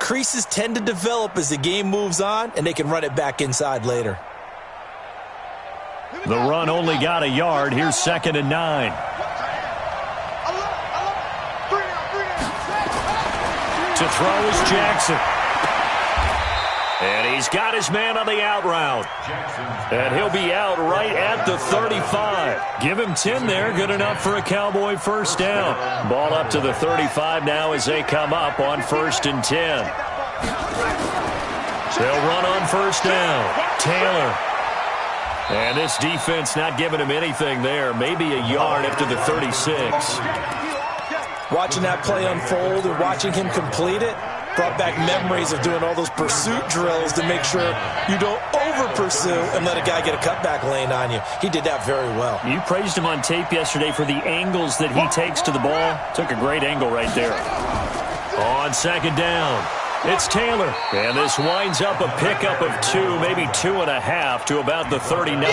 creases tend to develop as the game moves on, and they can run it back inside later. The run only got a yard. Here's 2nd and 9. To throw is Jackson. And he's got his man on the out route. And he'll be out right at the 35. Give him 10 there. Good enough for a Cowboy first down. Ball up to the 35 now as they come up on 1st and 10. They'll run on first down. Taylor. And this defense not giving him anything there. Maybe a yard after the 36. Watching that play unfold and watching him complete it brought back memories of doing all those pursuit drills to make sure you don't over-pursue and let a guy get a cutback lane on you. He did that very well. You praised him on tape yesterday for the angles that he takes to the ball. Took a great angle right there. On 2nd down, it's Taylor. And this winds up a pickup of 2, maybe 2.5 to about the 39.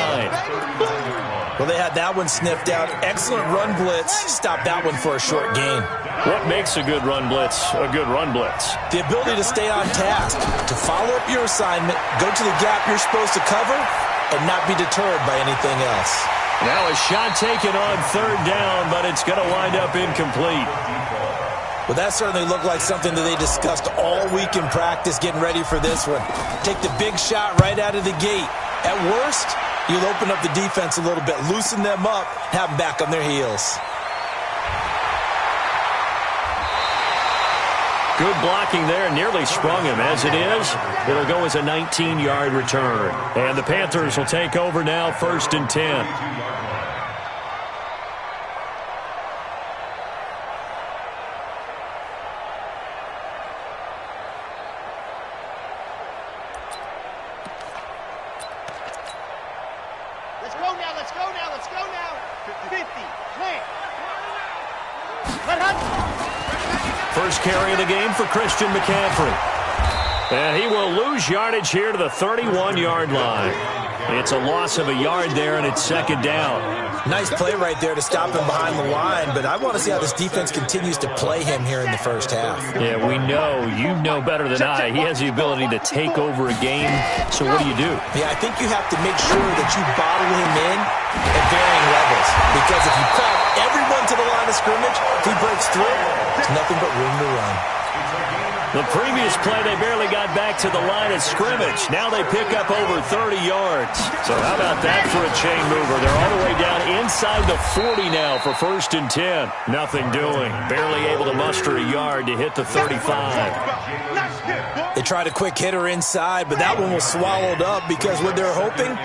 Well, they had that one sniffed out. Excellent run blitz. Stopped that one for a short gain. What makes a good run blitz a good run blitz? The ability to stay on task, to follow up your assignment, go to the gap you're supposed to cover, and not be deterred by anything else. Now a shot taken on 3rd down, but it's going to wind up incomplete. Well, that certainly looked like something that they discussed all week in practice getting ready for this one. Take the big shot right out of the gate. At worst, you'll open up the defense a little bit, loosen them up, have them back on their heels. Good blocking there, nearly sprung him. As it is, it'll go as a 19-yard return. And the Panthers will take over now, 1st and 10. Let's go now. 50, plant. First carry of the game for Christian McCaffrey. And he will lose yardage here to the 31-yard line. It's a loss of a yard there, and it's 2nd down. Nice play right there to stop him behind the line, but I want to see how this defense continues to play him here in the first half. Yeah, we know. You know better than I. He has the ability to take over a game, so what do you do? Yeah, I think you have to make sure that you bottle him in at varying levels, because if you crowd everyone to the line of scrimmage, if he breaks through, there's nothing but room to run. The previous play, they barely got back to the line of scrimmage. Now they pick up over 30 yards. So how about that for a chain mover? They're all the way down inside the 40 now for 1st and 10. Nothing doing. Barely able to muster a yard to hit the 35. They tried a quick hitter inside, but that one was swallowed up because what they're hoping,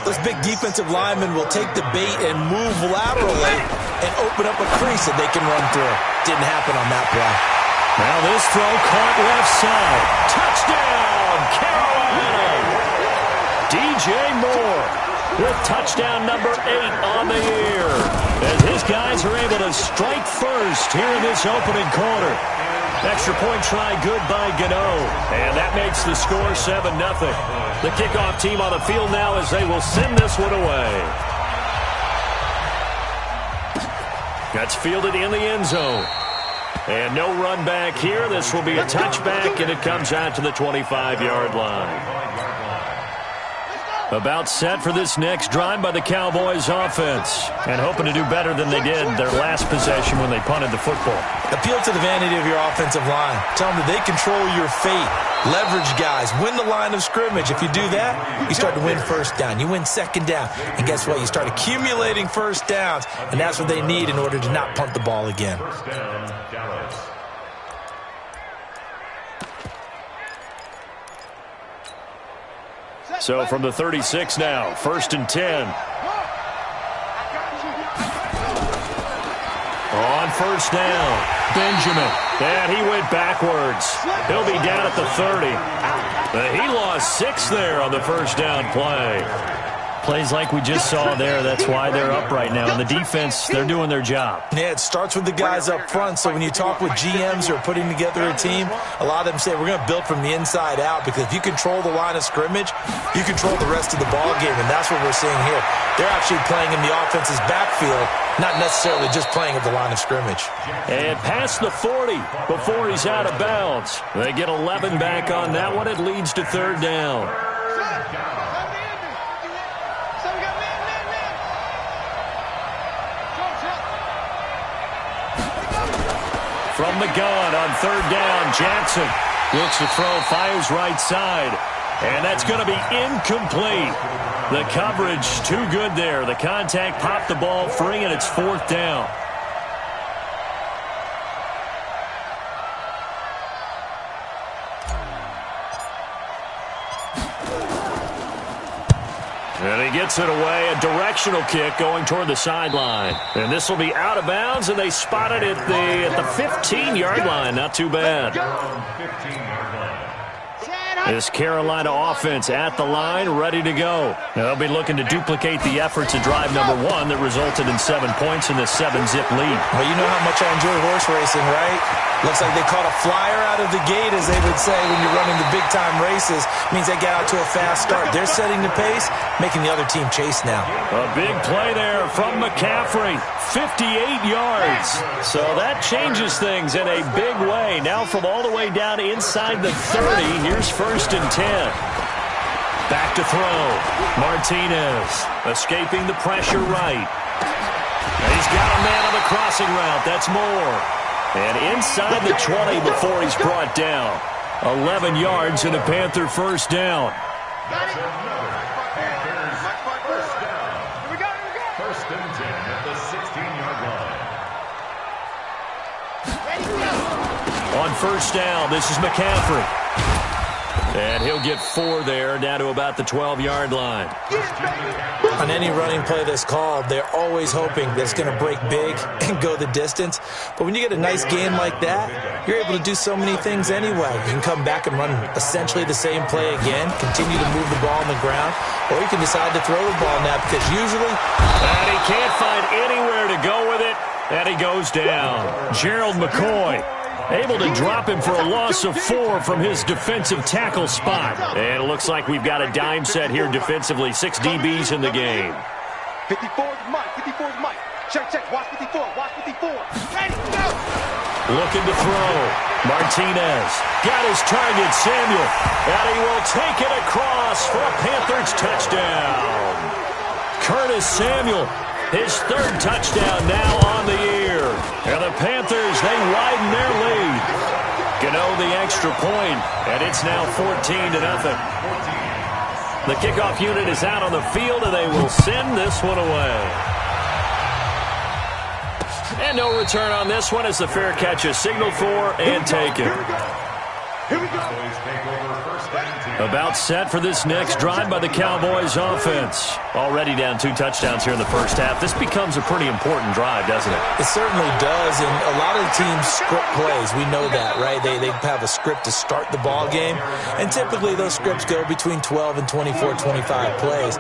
those big defensive linemen will take the bait and move laterally and open up a crease that they can run through. Didn't happen on that play. Now this throw caught left side. Touchdown, Carolina! DJ Moore with touchdown number 8 on the year. As his guys are able to strike first here in this opening quarter. Extra point try good by Gano. And that makes the score 7-0. The kickoff team on the field now as they will send this one away. That's fielded in the end zone. And no run back here. This will be a touchback, and it comes out to the 25-yard line. About set for this next drive by the Cowboys offense. And hoping to do better than they did their last possession when they punted the football. Appeal to the vanity of your offensive line. Tell them that they control your fate. Leverage guys. Win the line of scrimmage. If you do that, you start to win first down. You win second down. And guess what? You start accumulating first downs. And that's what they need in order to not punt the ball again. So from the 36 now, 1st and 10. On first down, Benjamin. And he went backwards. He'll be down at the 30. He lost 6 there on the first down play. Plays like we just saw there. That's why they're up right now. And the defense, they're doing their job. Yeah, it starts with the guys up front. So when you talk with GMs who are putting together a team, a lot of them say we're going to build from the inside out, because if you control the line of scrimmage, you control the rest of the ball game, and that's what we're seeing here. They're actually playing in the offense's backfield not necessarily just playing at the line of scrimmage. And past the 40 before he's out of bounds. They get 11 back on that one. It leads to third down. From the gun on third down, Jackson looks to throw, fires right side. And that's going to be incomplete. The coverage too good there. The contact popped the ball free, and it's fourth down. And he gets it away, a directional kick going toward the sideline. And this will be out of bounds, and they spot it at the 15-yard line. Not too bad. This Carolina offense at the line, ready to go. They'll be looking to duplicate the efforts of drive number 1 that resulted in 7 points in this 7-zip lead. Well, you know how much I enjoy horse racing, right? Looks like they caught a flyer out of the gate, as they would say, when you're running the big-time races. Means they get out to a fast start. They're setting the pace, making the other team chase now. A big play there from McCaffrey, 58 yards. So that changes things in a big way. Now from all the way down inside the 30, here's first and 10. Back to throw. Martinez escaping the pressure right. He's got a man on the crossing route. That's Moore. And inside the 20 before he's brought down. 11 yards and a Panther first down. First and 10 at the 16-yard line. On first down, this is McCaffrey. And he'll get 4 there, down to about the 12-yard line. On any running play that's called, they're always hoping that it's going to break big and go the distance. But when you get a nice game like that, you're able to do so many things anyway. You can come back and run essentially the same play again, continue to move the ball on the ground, or you can decide to throw the ball now because usually... And he can't find anywhere to go with it, and he goes down. Gerald McCoy able to drop him for a loss of 4 from his defensive tackle spot. And it looks like we've got a dime set here defensively. 6 DBs in the game. 54 is Mike. 54 is Mike. Check. Watch 54. Watch 54. Ready, go. Looking to throw. Martinez got his target, Samuel. And he will take it across for a Panthers touchdown. Curtis Samuel, his 3rd touchdown now on the year. And the Panthers, they widen their lead. Gano the extra point, and it's now 14-0. The kickoff unit is out on the field, and they will send this one away. And no return on this one as the fair catch is signaled for and taken. Here we go. About set for this next drive by the Cowboys offense. Already down 2 touchdowns here in the first half. This becomes a pretty important drive, doesn't it? It certainly does, and a lot of the teams script plays. We know that, right? They have a script to start the ball game, and typically those scripts go between 12 and 24, 25 plays.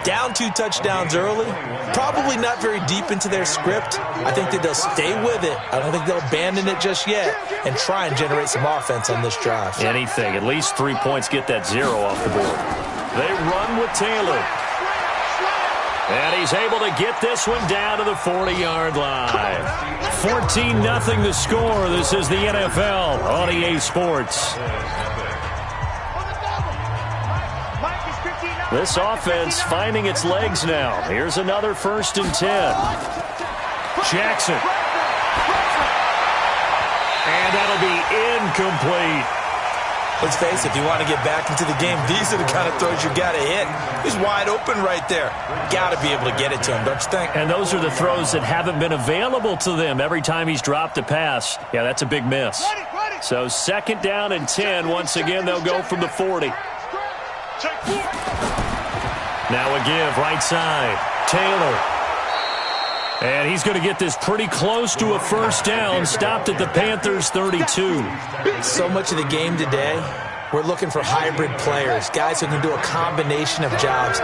Down 2 touchdowns early, probably not very deep into their script. I think that they'll stay with it. I don't think they'll abandon it just yet and try and generate some offense on this drive. Anything. At least 3 points, get that 0 off the board. They run with Taylor. And he's able to get this one down to the 40-yard line. 14-0 the score. This is the NFL on EA Sports. This offense finding its legs now. Here's another first and 10. Jackson. And that'll be incomplete. Let's face it, if you want to get back into the game, these are the kind of throws you got to hit. He's wide open right there. Got to be able to get it to him, don't you think? And those are the throws that haven't been available to them every time he's dropped a pass. Yeah, that's a big miss. So 2nd down and 10. Once again, they'll go from the 40. Now a give, right side. Taylor. And he's going to get this pretty close to a first down. Stopped at the Panthers' 32. So much of the game today, we're looking for hybrid players, guys who can do a combination of jobs.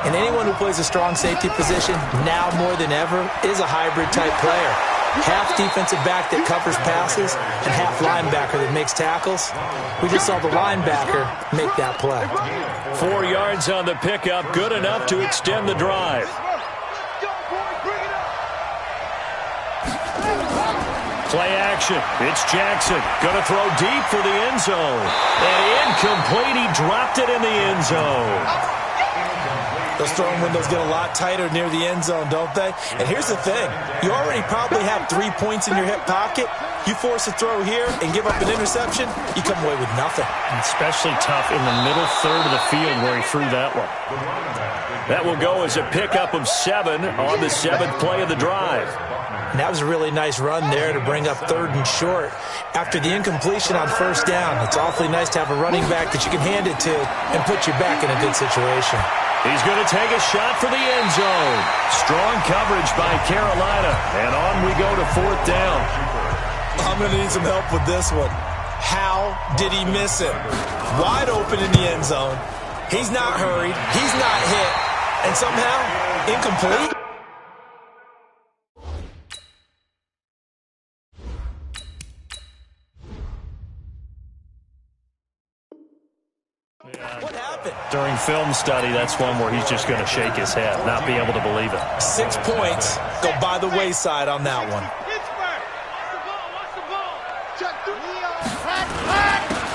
And anyone who plays a strong safety position, now more than ever, is a hybrid-type player. Half defensive back that covers passes and half linebacker that makes tackles. We just saw the linebacker make that play. 4 yards on the pickup, good enough to extend the drive. Play action. It's Jackson. Going to throw deep for the end zone. And incomplete. He dropped it in the end zone. Those throwing windows get a lot tighter near the end zone, don't they? And here's the thing. You already probably have 3 points in your hip pocket. You force a throw here and give up an interception, you come away with nothing. Especially tough in the middle third of the field where he threw that one. That will go as a pickup of 7 on the 7th play of the drive. And that was a really nice run there to bring up 3rd and short. After the incompletion on 1st down, it's awfully nice to have a running back that you can hand it to and put you back in a good situation. He's going to take a shot for the end zone. Strong coverage by Carolina. And on we go to 4th down. I'm going to need some help with this one. How did he miss it? Wide open in the end zone. He's not hurried. He's not hit. And somehow, incomplete. What happened? During film study, that's one where he's just going to shake his head, not be able to believe it. 6 points go by the wayside on that one.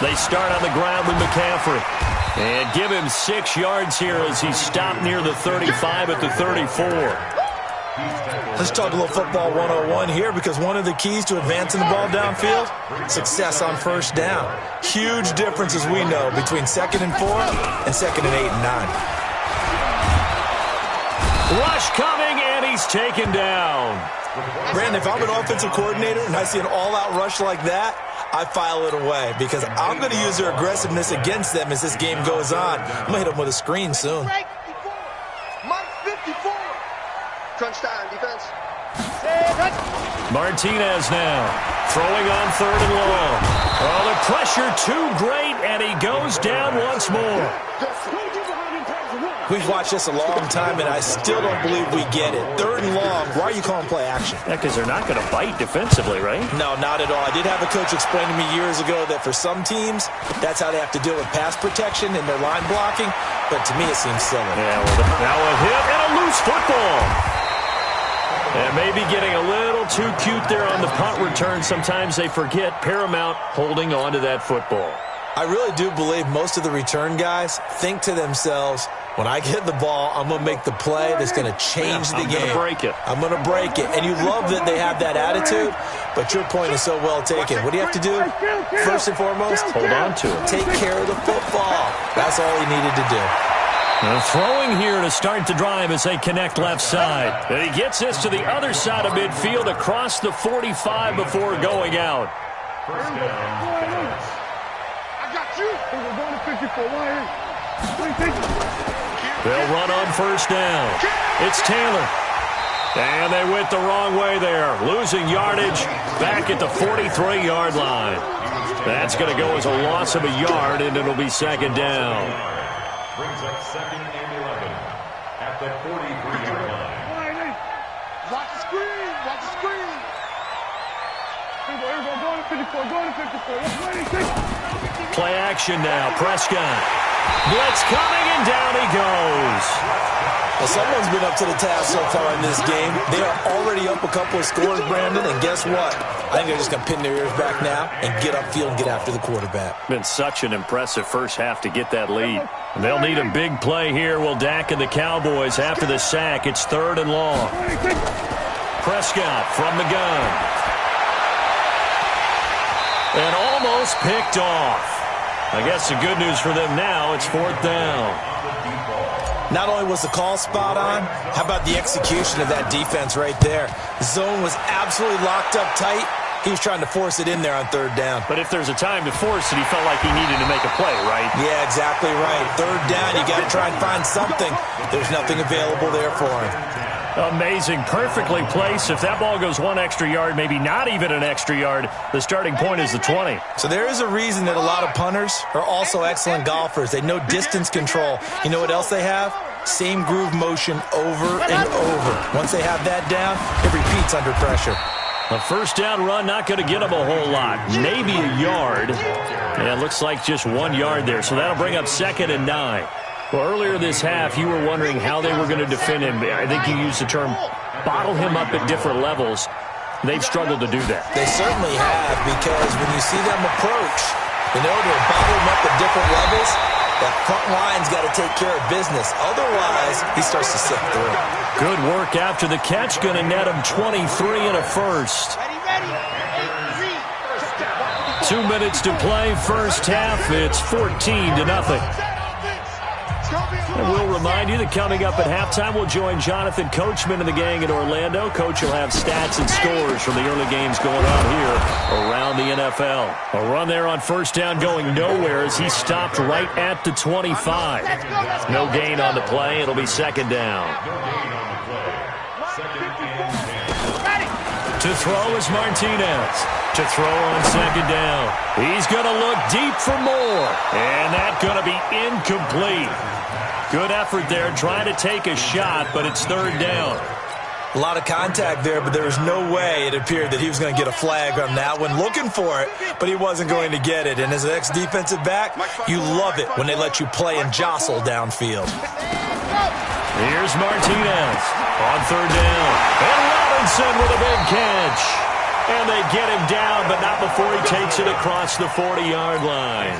They start on the ground with McCaffrey. And give him 6 yards here as he stopped near the 35 at the 34. Let's talk a little football 101 here, because one of the keys to advancing the ball downfield, success on 1st down. Huge difference, as we know, between 2nd and 4 and 2nd and 8 and 9. Rush coming, and he's taken down. Brandon, if I'm an offensive coordinator and I see an all-out rush like that, I file it away, because I'm going to use their aggressiveness against them as this game goes on. I'm going to hit them with a screen soon. Mike 54. Crunch time, defense. Martinez now throwing on 3rd and long. Oh, the pressure too great, and he goes down once more. We've watched this a long time, and I still don't believe we get it. 3rd and long. Why are you calling play action? Yeah, because they're not going to bite defensively, right? No, not at all. I did have a coach explain to me years ago that for some teams, that's how they have to deal with pass protection and their line blocking. But to me, it seems silly. Yeah, well, now a hit and a loose football. And maybe getting a little too cute there on the punt return. Sometimes they forget Paramount holding on to that football. I really do believe most of the return guys think to themselves, when I get the ball, I'm going to make the play that's going to change the game. I'm going to break it. I'm going to break it. And you love that they have that attitude, but your point is so well taken. What do you have to do? First and foremost, hold on to it. Take care of the football. That's all he needed to do. And throwing here to start the drive as they connect left side. And he gets this to the other side of midfield across the 45 before going out. I got you. They'll run on 1st down. It's Taylor. And they went the wrong way there. Losing yardage back at the 43-yard line. That's going to go as a loss of a yard, and it'll be 2nd down. Brings up 2nd and 11 at the 43-yard line. Watch the screen. Watch the screen. Play action now. Prescott. Blitz coming, and down he goes. Well, someone's been up to the task so far in this game. They are already up a couple of scores, Brandon, and guess what? I think they're just going to pin their ears back now and get upfield and get after the quarterback. Been such an impressive first half to get that lead. And they'll need a big play here, will Dak and the Cowboys after the sack. It's 3rd and long. Prescott from the gun. And almost picked off. I guess the good news for them now, it's 4th down. Not only was the call spot on, how about the execution of that defense right there? Zone was absolutely locked up tight. He was trying to force it in there on 3rd down. But if there's a time to force it, he felt like he needed to make a play, right? Yeah, exactly right. 3rd down, you got to try and find something. There's nothing available there for him. Amazing. Perfectly placed. If that ball goes 1 extra yard, maybe not even an extra yard, the starting point is the 20. So there is a reason that a lot of punters are also excellent golfers. They know distance control. You know what else they have? Same groove motion over and over. Once they have that down, it repeats under pressure. A 1st down run, not going to get him a whole lot. Maybe a yard. Yeah, it looks like just 1 yard there. So that'll bring up 2nd and 9. Well, earlier this half, you were wondering how they were going to defend him. I think you used the term bottle him up at different levels. they've struggled to do that. They certainly have, because when you see them approach, in order to bottle them up at different levels, that front line's got to take care of business. Otherwise, he starts to sift through. Good work after the catch. Going to net him 23 and a first. 2 minutes to play, first half. It's 14-0. And we'll remind you that coming up at halftime, we'll join Jonathan Coachman and the gang in Orlando. Coach will have stats and scores from the early games going on here around the NFL. A run there on first down going nowhere as he stopped right at the 25. No gain on the play. It'll be second down. To throw is Martinez. To throw on second down. He's going to look deep for more. And that's going to be incomplete. Good effort there, trying to take a shot, but it's third down. A lot of contact there, but there was no way it appeared that he was going to get a flag on that one. Looking for it, but he wasn't going to get it. And as an ex-defensive back, you love it when they let you play and jostle downfield. Here's Martinez on third down. And Robinson with a big catch. And they get him down, but not before he takes it across the 40-yard line.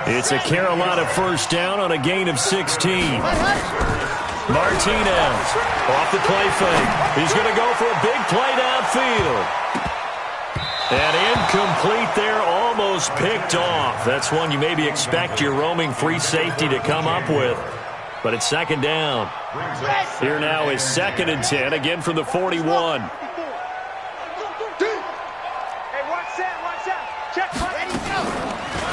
It's a Carolina first down on a gain of 16. Martinez off the play fake. He's going to go for a big play downfield. And incomplete there, almost picked off. That's one you maybe expect your roaming free safety to come up with. But it's second down. Here now is 2nd and 10, again from the 41.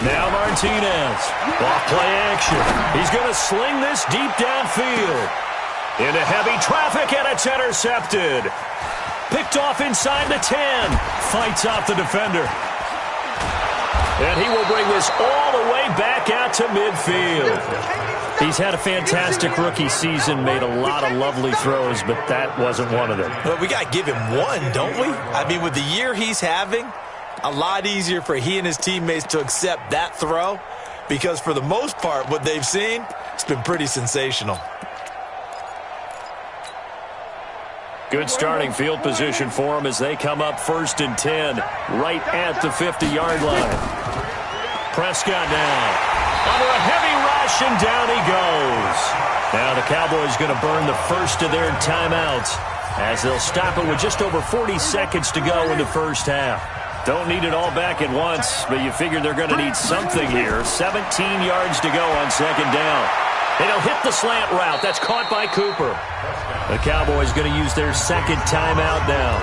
Now Martinez, off play action. He's going to sling this deep downfield. Into heavy traffic, and it's intercepted. Picked off inside the 10. Fights off the defender. And he will bring this all the way back out to midfield. He's had a fantastic rookie season, made a lot of lovely throws, but that wasn't one of them. Well, we got to give him one, don't we? I mean, with the year he's having, a lot easier for he and his teammates to accept that throw, because for the most part, what they've seen, it's been pretty sensational. Good starting field position for them as they come up 1st and 10, right at the 50-yard line. Prescott now, under a heavy rush, and down he goes. Now the Cowboys going to burn the first of their timeouts as they'll stop it with just over 40 seconds to go in the first half. Don't need it all back at once, but you figure they're going to need something here. 17 yards to go on second down. And he'll hit the slant route. That's caught by Cooper. The Cowboys going to use their second timeout now,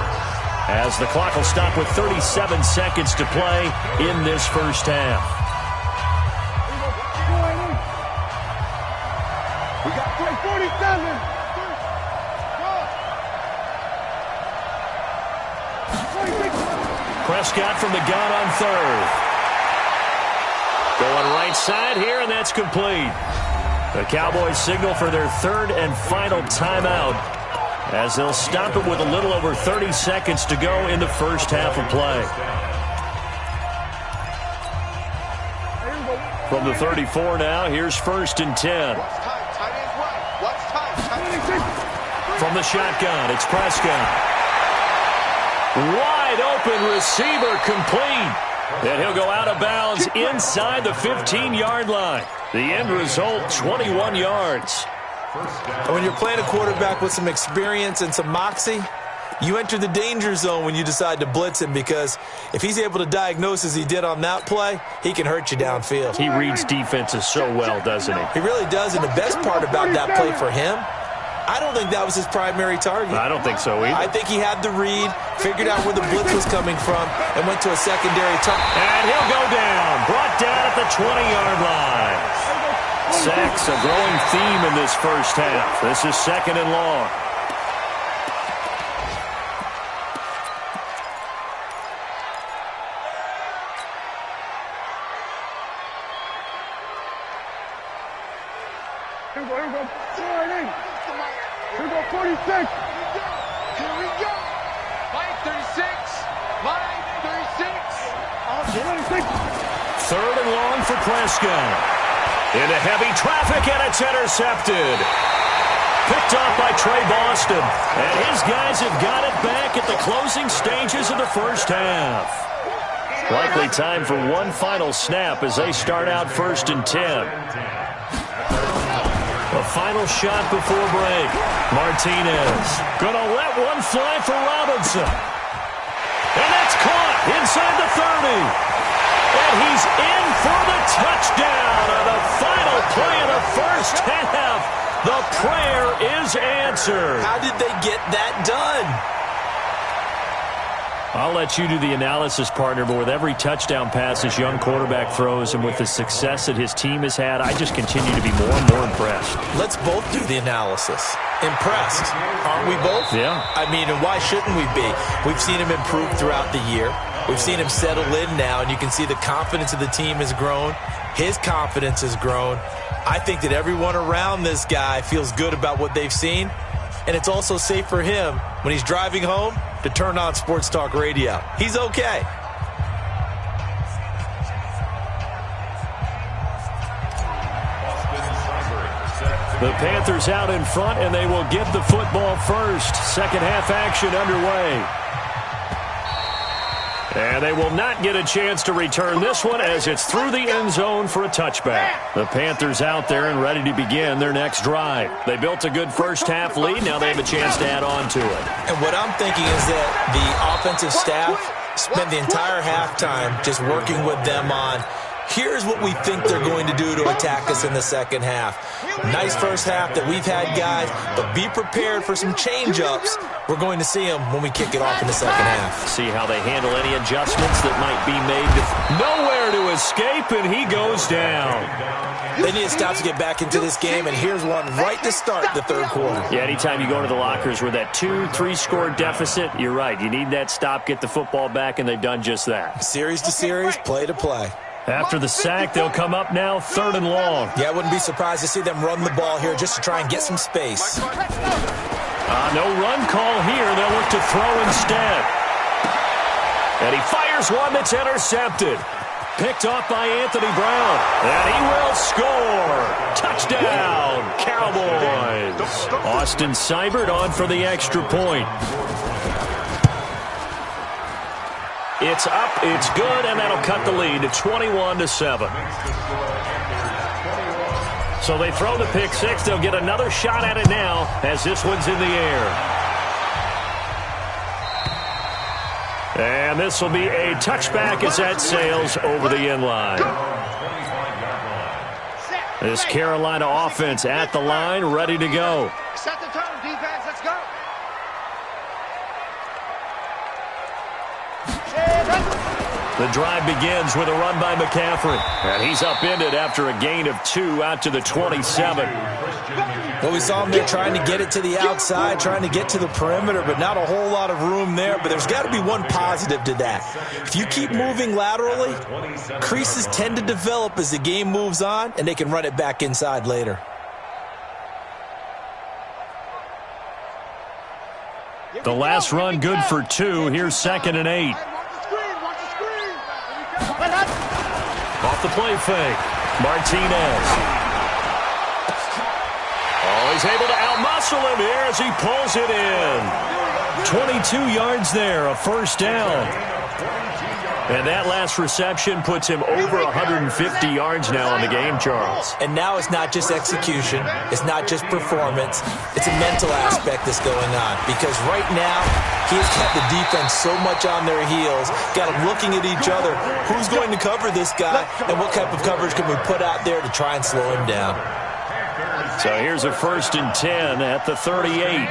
as the clock will stop with 37 seconds to play in this first half. We got 47. Prescott from the gun on third. Going right side here, and that's complete. The Cowboys signal for their third and final timeout as they'll stop it with a little over 30 seconds to go in the first half of play. From the 34 now, here's 1st and 10. From the shotgun, it's Prescott. Wide open receiver, complete. And he'll go out of bounds inside the 15-yard line. The end result, 21 yards. When you're playing a quarterback with some experience and some moxie, you enter the danger zone when you decide to blitz him, because if he's able to diagnose as he did on that play, he can hurt you downfield. He reads defenses so well, doesn't he? He really does, and the best part about that play for him, I don't think that was his primary target. I don't think so either. I think he had the read, figured out where the blitz was coming from, and went to a secondary target. And he'll go down, brought down at the 20-yard line. Sacks, a growing theme in this first half. This is 2nd and long. Here we go. Here we go, 46. Here we go. Line 36. Line 36. 3rd and long for Prescott. Into heavy traffic, and it's intercepted. Picked off by Trey Boston. And his guys have got it back at the closing stages of the first half. Likely time for one final snap as they start out 1st and 10. A final shot before break. Martinez going to let one fly for Robinson. And that's caught inside the 30. And he's in for the touchdown on the final play of the first half. The prayer is answered. How did they get that done? I'll let you do the analysis, partner, but with every touchdown pass this young quarterback throws and with the success that his team has had, I just continue to be more and more impressed. Let's both do the analysis. Impressed. Aren't we both? Yeah. I mean, and why shouldn't we be? We've seen him improve throughout the year. We've seen him settle in now, and you can see the confidence of the team has grown. His confidence has grown. I think that everyone around this guy feels good about what they've seen, and it's also safe for him when he's driving home to turn on Sports Talk Radio. He's okay. The Panthers out in front, and they will get the football first. Second half action underway. And they will not get a chance to return this one as it's through the end zone for a touchback. The Panthers out there and ready to begin their next drive. They built a good first half lead. Now they have a chance to add on to it. And what I'm thinking is that the offensive staff spent the entire halftime just working with them on, here's what we think they're going to do to attack us in the second half. Nice first half that we've had, guys, but be prepared for some change-ups. We're going to see them when we kick it off in the second half. See how they handle any adjustments that might be made. Nowhere to escape, and he goes down. They need to stop to get back into this game, and here's one right to start the third quarter. Yeah, anytime you go into the lockers with that 2-3 score deficit, you're right. You need that stop, get the football back, and they've done just that. Series to series, play to play. After the sack, they'll come up now 3rd and long. Yeah, I wouldn't be surprised to see them run the ball here just to try and get some space. No run call here. They'll look to throw instead. And he fires one that's intercepted. Picked off by Anthony Brown. And he will score. Touchdown, Cowboys. Austin Seibert on for the extra point. It's up, it's good, and that'll cut the lead to 21-7. So they throw the pick six. They'll get another shot at it now as this one's in the air. And this will be a touchback as that sails over the end line. This Carolina offense at the line, ready to go. Set the tone, defense, let's go. The drive begins with a run by McCaffrey. And he's upended after a gain of 2 out to the 27. Well, we saw him there trying to get it to the outside, trying to get to the perimeter, but not a whole lot of room there. But there's got to be one positive to that. If you keep moving laterally, creases tend to develop as the game moves on, and they can run it back inside later. The last run good for 2. Here's 2nd and 8. Off the play fake. Martinez. Oh, he's able to outmuscle him here as he pulls it in. 22 yards there, a first down. And that last reception puts him over 150 yards now on the game, Charles. And now it's not just execution. It's not just performance. It's a mental aspect that's going on. Because right now, he has kept the defense so much on their heels, got them looking at each other. Who's going to cover this guy, and what type of coverage can we put out there to try and slow him down? So here's a 1st and 10 at the 38.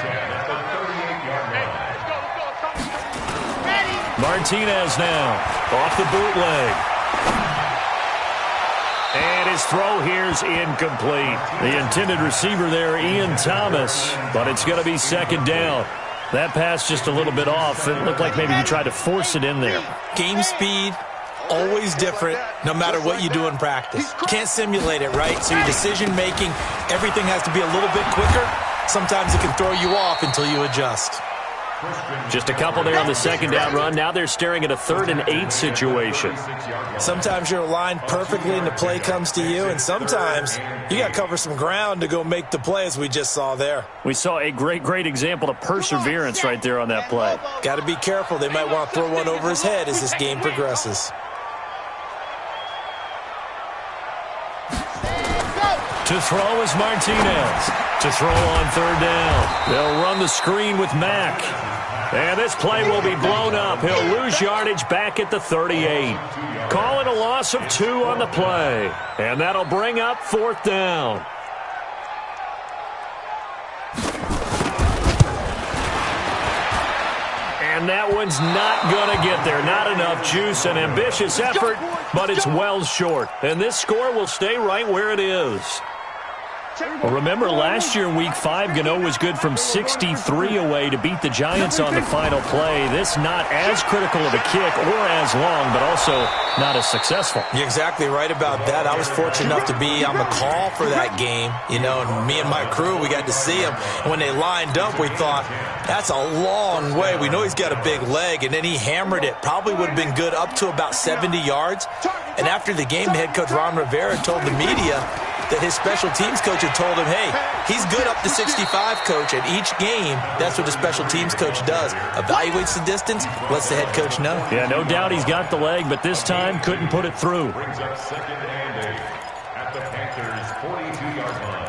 Martinez now off the bootleg. And his throw here's incomplete. The intended receiver there, Ian Thomas, but it's going to be 2nd down. That pass just a little bit off. It looked like maybe he tried to force it in there. Game speed, always different, no matter what you do in practice. You can't simulate it, right? So your decision-making, everything has to be a little bit quicker. Sometimes it can throw you off until you adjust. Just a couple there on the second down run. Now they're staring at a 3rd and 8 situation. Sometimes you're aligned perfectly and the play comes to you, and sometimes you got to cover some ground to go make the play, as we just saw there. We saw a great example of perseverance right there on that play. Got to be careful. They might want to throw one over his head as this game progresses. To throw is Martinez. To throw on 3rd down. They'll run the screen with Mack. And this play will be blown up. He'll lose yardage back at the 38. Call it a loss of 2 on the play. And that'll bring up 4th down. And that one's not going to get there. Not enough juice. An ambitious effort, but it's well short. And this score will stay right where it is. Well, remember, last year in Week 5, Gano was good from 63 away to beat the Giants on the final play. This not as critical of a kick or as long, but also not as successful. You're exactly right about that. I was fortunate enough to be on the call for that game, and me and my crew, we got to see him. And when they lined up, we thought, that's a long way. We know he's got a big leg, and then he hammered it. Probably would have been good up to about 70 yards. And after the game, head coach Ron Rivera told the media that his special teams coach had told him, hey, he's good up to 65, coach. And each game, that's what the special teams coach does. Evaluates the distance, lets the head coach know. Yeah, no doubt he's got the leg, but this time couldn't put it through. Brings up 2nd and 8 at the Panthers' 42-yard line.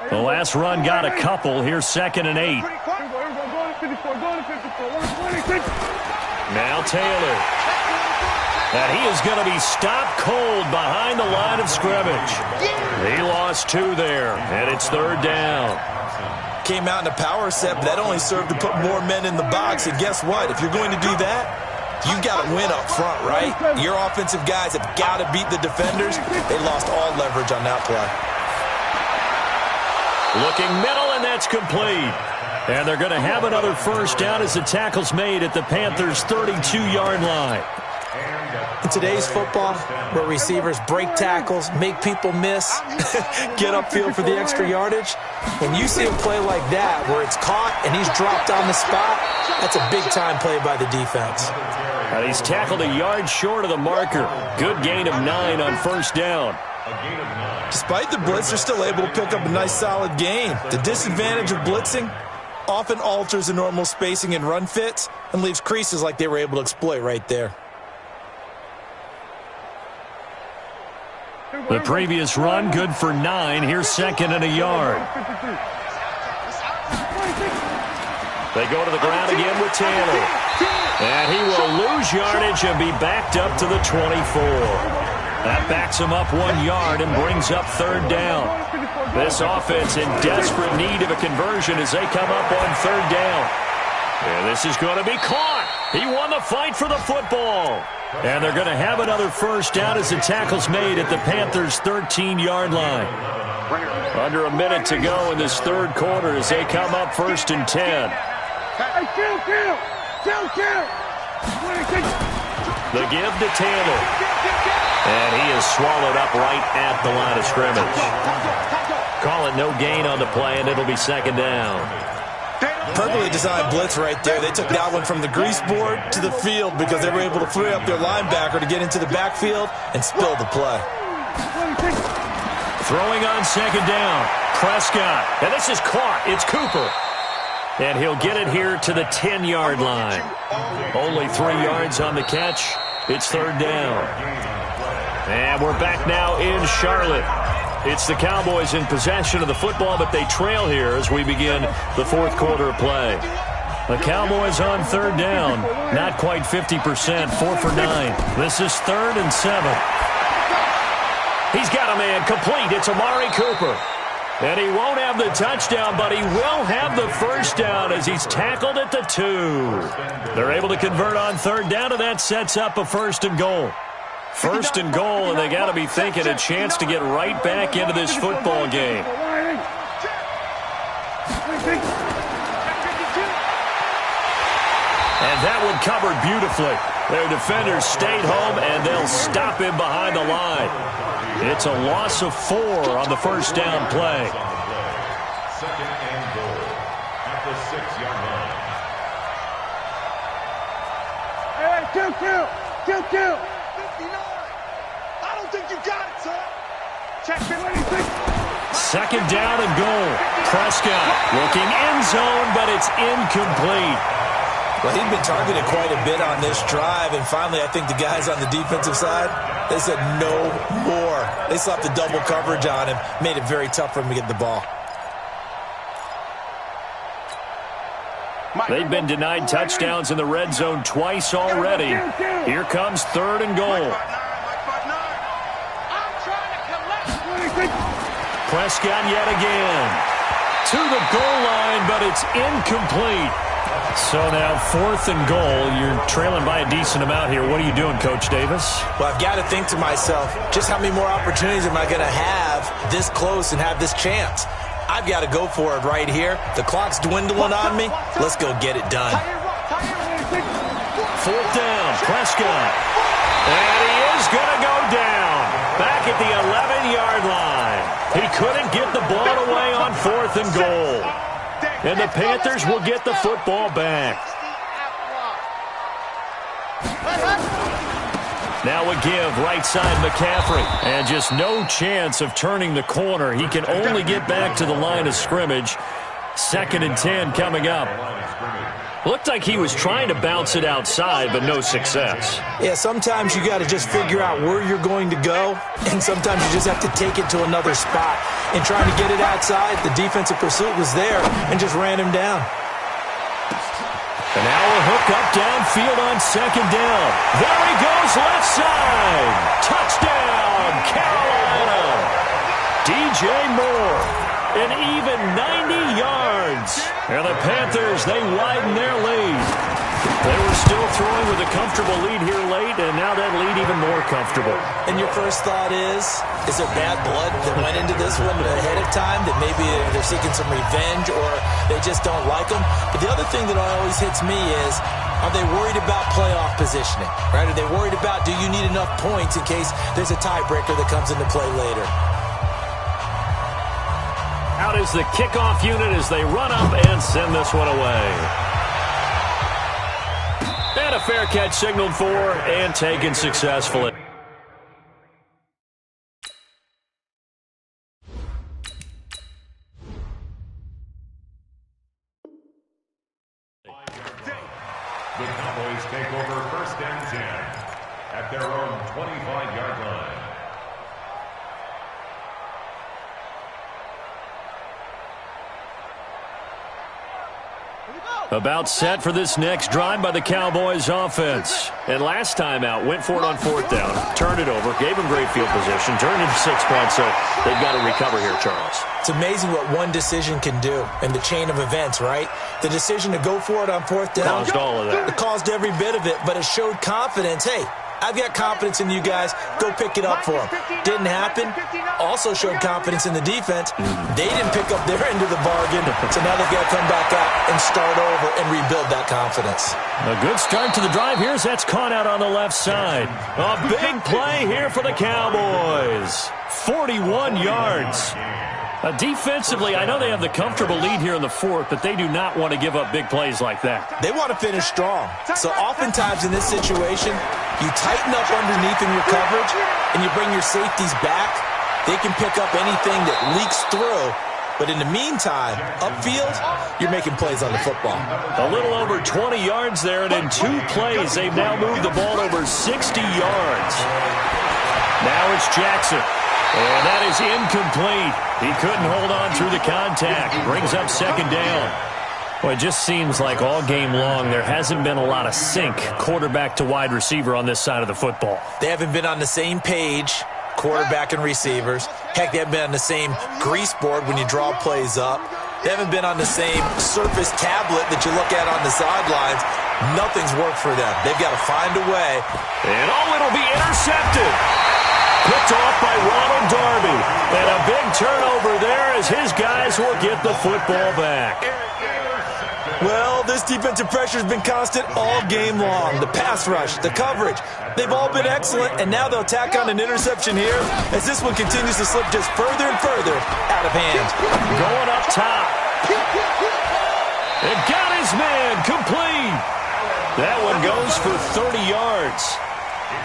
The last run got a couple. Here's 2nd and 8. Now Taylor. And he is going to be stopped cold behind the line of scrimmage. He lost 2 there, and it's 3rd down. Came out in a power set, but that only served to put more men in the box. And guess what? If you're going to do that, you've got to win up front, right? Your offensive guys have got to beat the defenders. They lost all leverage on that play. Looking middle, and that's complete. And they're going to have another 1st down as the tackle's made at the Panthers' 32-yard line. In today's football, where receivers break tackles, make people miss, get upfield for the extra yardage, when you see a play like that where it's caught and he's dropped on the spot, that's a big-time play by the defense. And he's tackled a yard short of the marker. Good gain of 9 on 1st down. Despite the blitz, they're still able to pick up a nice, solid gain. The disadvantage of blitzing often alters the normal spacing and run fits and leaves creases like they were able to exploit right there. The previous run, good for 9. Here's 2nd and a yard. They go to the ground again with Taylor. And he will lose yardage and be backed up to the 24. That backs him up 1 yard and brings up 3rd down. This offense in desperate need of a conversion as they come up on 3rd down. And this is going to be caught. He won the fight for the football. And they're going to have another 1st down as the tackle's made at the Panthers' 13-yard line. Under a minute to go in this 3rd quarter as they come up 1st and 10. The give to Taylor. And he is swallowed up right at the line of scrimmage. Call it no gain on the play, and it'll be 2nd down. Perfectly designed blitz right there. They took that one from the grease board to the field because they were able to free up their linebacker to get into the backfield and spill the play. Throwing on 2nd down. Prescott. And this is caught. It's Cooper. And he'll get it here to the 10-yard line. Only 3 yards on the catch. It's 3rd down. And we're back now in Charlotte. It's the Cowboys in possession of the football, but they trail here as we begin the 4th quarter of play. The Cowboys on 3rd down. Not quite 50%. 4 for 9. This is 3rd and 7. He's got a man complete. It's Amari Cooper. And he won't have the touchdown, but he will have the 1st down as he's tackled at the 2. They're able to convert on 3rd down, and that sets up a 1st and goal. 1st and goal, and they got to be thinking a chance to get right back into this football game. And that one covered beautifully. Their defenders stayed home, and they'll stop him behind the line. It's a loss of 4 on the 1st down play. 2nd and goal at the the 6-yard line. Hey, kill. 59. I don't think you got it, sir. Check 26. Second down and goal. Prescott looking end zone, but it's incomplete. Well, he'd been targeted quite a bit on this drive, and finally I think the guys on the defensive side, they said no more. They slapped the double coverage on him, made it very tough for him to get the ball. They've been denied touchdowns in the red zone twice already. Here comes third and goal. Prescott yet again. To the goal line, but it's incomplete. So now fourth and goal. You're trailing by a decent amount here. What are you doing, Coach Davis? Well, I've got to think to myself, just how many more opportunities am I going to have this close and have this chance? I've got to go for it right here. The clock's dwindling on me. Let's go get it done. Fourth down, Prescott. And he is going to go down. Back at the 11-yard line. He couldn't get the ball away on fourth and goal. And the Panthers will get the football back. Now a give, right side McCaffrey. And just no chance of turning the corner. He can only get back to the line of scrimmage. 2nd and 10 coming up. Looked like he was trying to bounce it outside, but no success. Yeah, sometimes you got to just figure out where you're going to go, and sometimes you just have to take it to another spot. And trying to get it outside, the defensive pursuit was there and just ran him down. And now a hook up downfield on second down. There he goes, left side. Touchdown, Carolina. DJ Moore, an even 90 yards. And the Panthers, they widen their lead. They were still throwing with a comfortable lead here late, and now that lead even more comfortable. And your first thought is there bad blood that went into this one ahead of time, that maybe they're seeking some revenge or they just don't like them? But the other thing that always hits me is, are they worried about playoff positioning? Right? Are they worried about, do you need enough points in case there's a tiebreaker that comes into play later? Out is the kickoff unit as they run up and send this one away. And a fair catch signaled for and taken successfully. The Cowboys take over 1st and 10 at their own 25-yard line. About set for this next drive by the Cowboys offense. And last time out, went for it on 4th down, turned it over, gave him great field position, turned into 6 points, so they've got to recover here, Charles. It's amazing what one decision can do in the chain of events, right? The decision to go for it on 4th down caused all of that. It caused every bit of it, but it showed confidence. Hey, I've got confidence in you guys. Go pick it up for them. Didn't happen. Also showed confidence in the defense. They didn't pick up their end of the bargain, so now they've got to come back out and start over and rebuild that confidence. A good start to the drive here as that's caught out on the left side. A big play here for the Cowboys. 41 yards. Defensively, I know they have the comfortable lead here in the 4th, but they do not want to give up big plays like that. They want to finish strong. So oftentimes in this situation, you tighten up underneath in your coverage and you bring your safeties back. They can pick up anything that leaks through. But in the meantime, upfield, you're making plays on the football. A little over 20 yards there, and in 2 plays, they've now moved the ball over 60 yards. Now it's Jackson. And that is incomplete. He couldn't hold on through the contact. Brings up 2nd down. Well, it just seems like all game long there hasn't been a lot of sync quarterback to wide receiver on this side of the football. They haven't been on the same page, quarterback and receivers. Heck, they haven't been on the same grease board when you draw plays up. They haven't been on the same surface tablet that you look at on the sidelines. Nothing's worked for them. They've got to find a way. And it'll be intercepted. Picked off by Ronald Darby. And a big turnover there as his guys will get the football back. Well, this defensive pressure has been constant all game long. The pass rush, the coverage, they've all been excellent, and now they'll tack on an interception here as this one continues to slip just further and further out of hand. Going up top. And got his man complete. That one goes for 30 yards.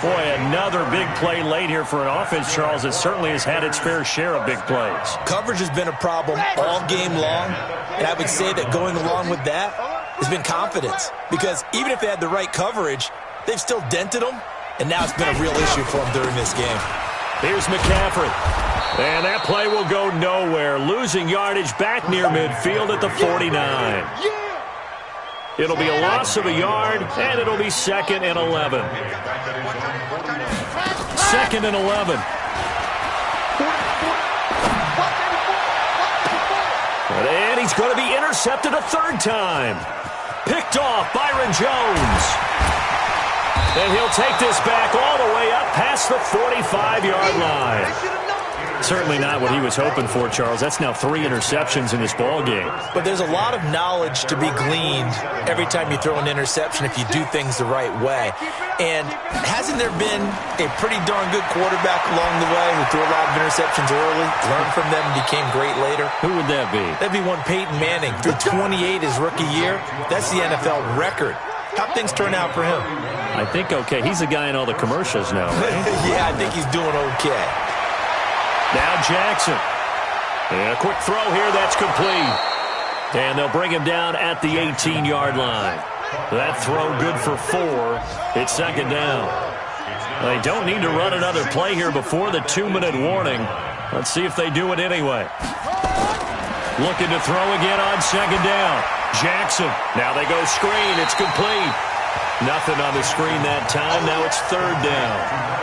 Boy, another big play late here for an offense, Charles, that certainly has had its fair share of big plays. Coverage has been a problem all game long, and I would say that going along with that has been confidence. Because even if they had the right coverage, they've still dented them, and now it's been a real issue for them during this game. Here's McCaffrey. And that play will go nowhere. Losing yardage back near midfield at the 49. It'll be a loss of a yard, and it'll be 2nd and 11. 2nd and 11. And he's going to be intercepted a third time. Picked off Byron Jones. And he'll take this back all the way up past the 45-yard line. Certainly not what he was hoping for, Charles. That's now 3 interceptions in this ball game. But there's a lot of knowledge to be gleaned every time you throw an interception if you do things the right way. And hasn't there been a pretty darn good quarterback along the way who threw a lot of interceptions early, learned from them, and became great later? Who would that be? That'd be one Peyton Manning. Threw 28 his rookie year. That's the NFL record. How'd things turn out for him? I think okay. He's the guy in all the commercials now, right? Yeah, I think he's doing okay. Now Jackson. And a quick throw here. That's complete. And they'll bring him down at the 18-yard line. That throw good for 4. It's 2nd down. They don't need to run another play here before the 2-minute warning. Let's see if they do it anyway. Looking to throw again on 2nd down. Jackson. Now they go screen. It's complete. Nothing on the screen that time. Now it's 3rd down.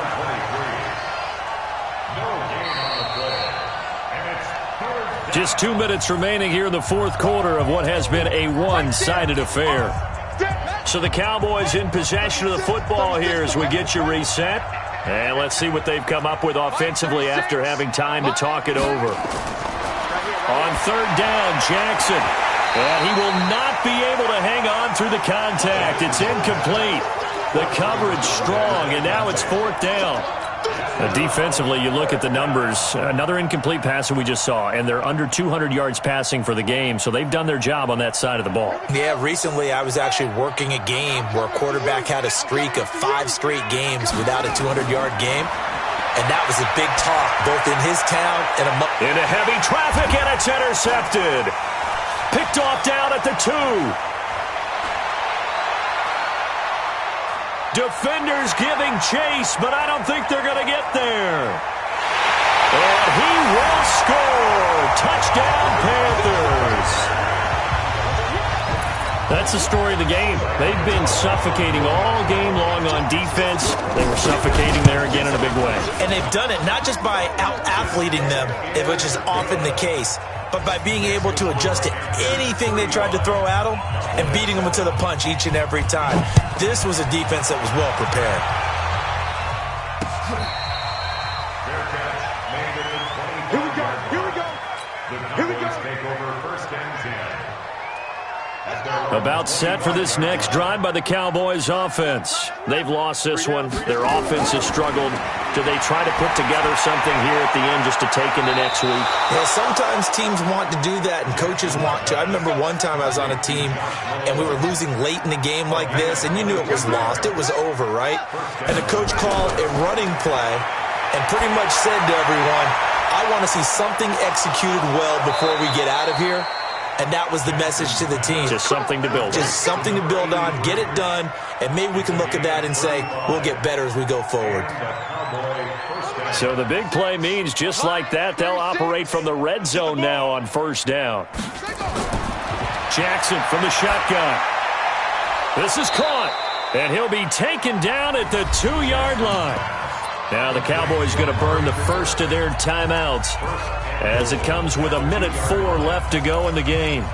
Just 2 minutes remaining here in the 4th quarter of what has been a one-sided affair. So the Cowboys in possession of the football here as we get you reset. And let's see what they've come up with offensively after having time to talk it over. On 3rd down, Jackson. And he will not be able to hang on through the contact. It's incomplete. The coverage strong, and now it's 4th down. Defensively, you look at the numbers. Another incomplete pass that we just saw, and they're under 200 yards passing for the game, so they've done their job on that side of the ball. Yeah, recently I was actually working a game where a quarterback had a streak of 5 straight games without a 200-yard game, and that was a big talk, both in his town and into heavy traffic, and it's intercepted. Picked off down at the 2. Defenders giving chase, but I don't think they're going to get there. And he will score. Touchdown, Panthers. That's the story of the game. They've been suffocating all game long on defense. They were suffocating there again in a big way. And they've done it not just by out-athleting them, which is often the case, but by being able to adjust to anything they tried to throw at them and beating them to the punch each and every time. This was a defense that was well prepared. Here we go. Here we go. Here we go. Take over 1st and 10. About set for this next drive by the Cowboys offense. They've lost this one. Their offense has struggled. Do they try to put together something here at the end just to take into next week? Yeah, sometimes teams want to do that and coaches want to. I remember one time I was on a team and we were losing late in the game like this, and you knew it was lost. It was over, right? And the coach called a running play and pretty much said to everyone, I want to see something executed well before we get out of here. And that was the message to the team. Just something to build on. Just something to build on, get it done, and maybe we can look at that and say, we'll get better as we go forward. So the big play means just like that, they'll operate from the red zone now on 1st down. Jackson from the shotgun. This is caught, and he'll be taken down at the 2-yard line. Now the Cowboys going to burn the first of their timeouts as it comes with 1:04 left to go in the game.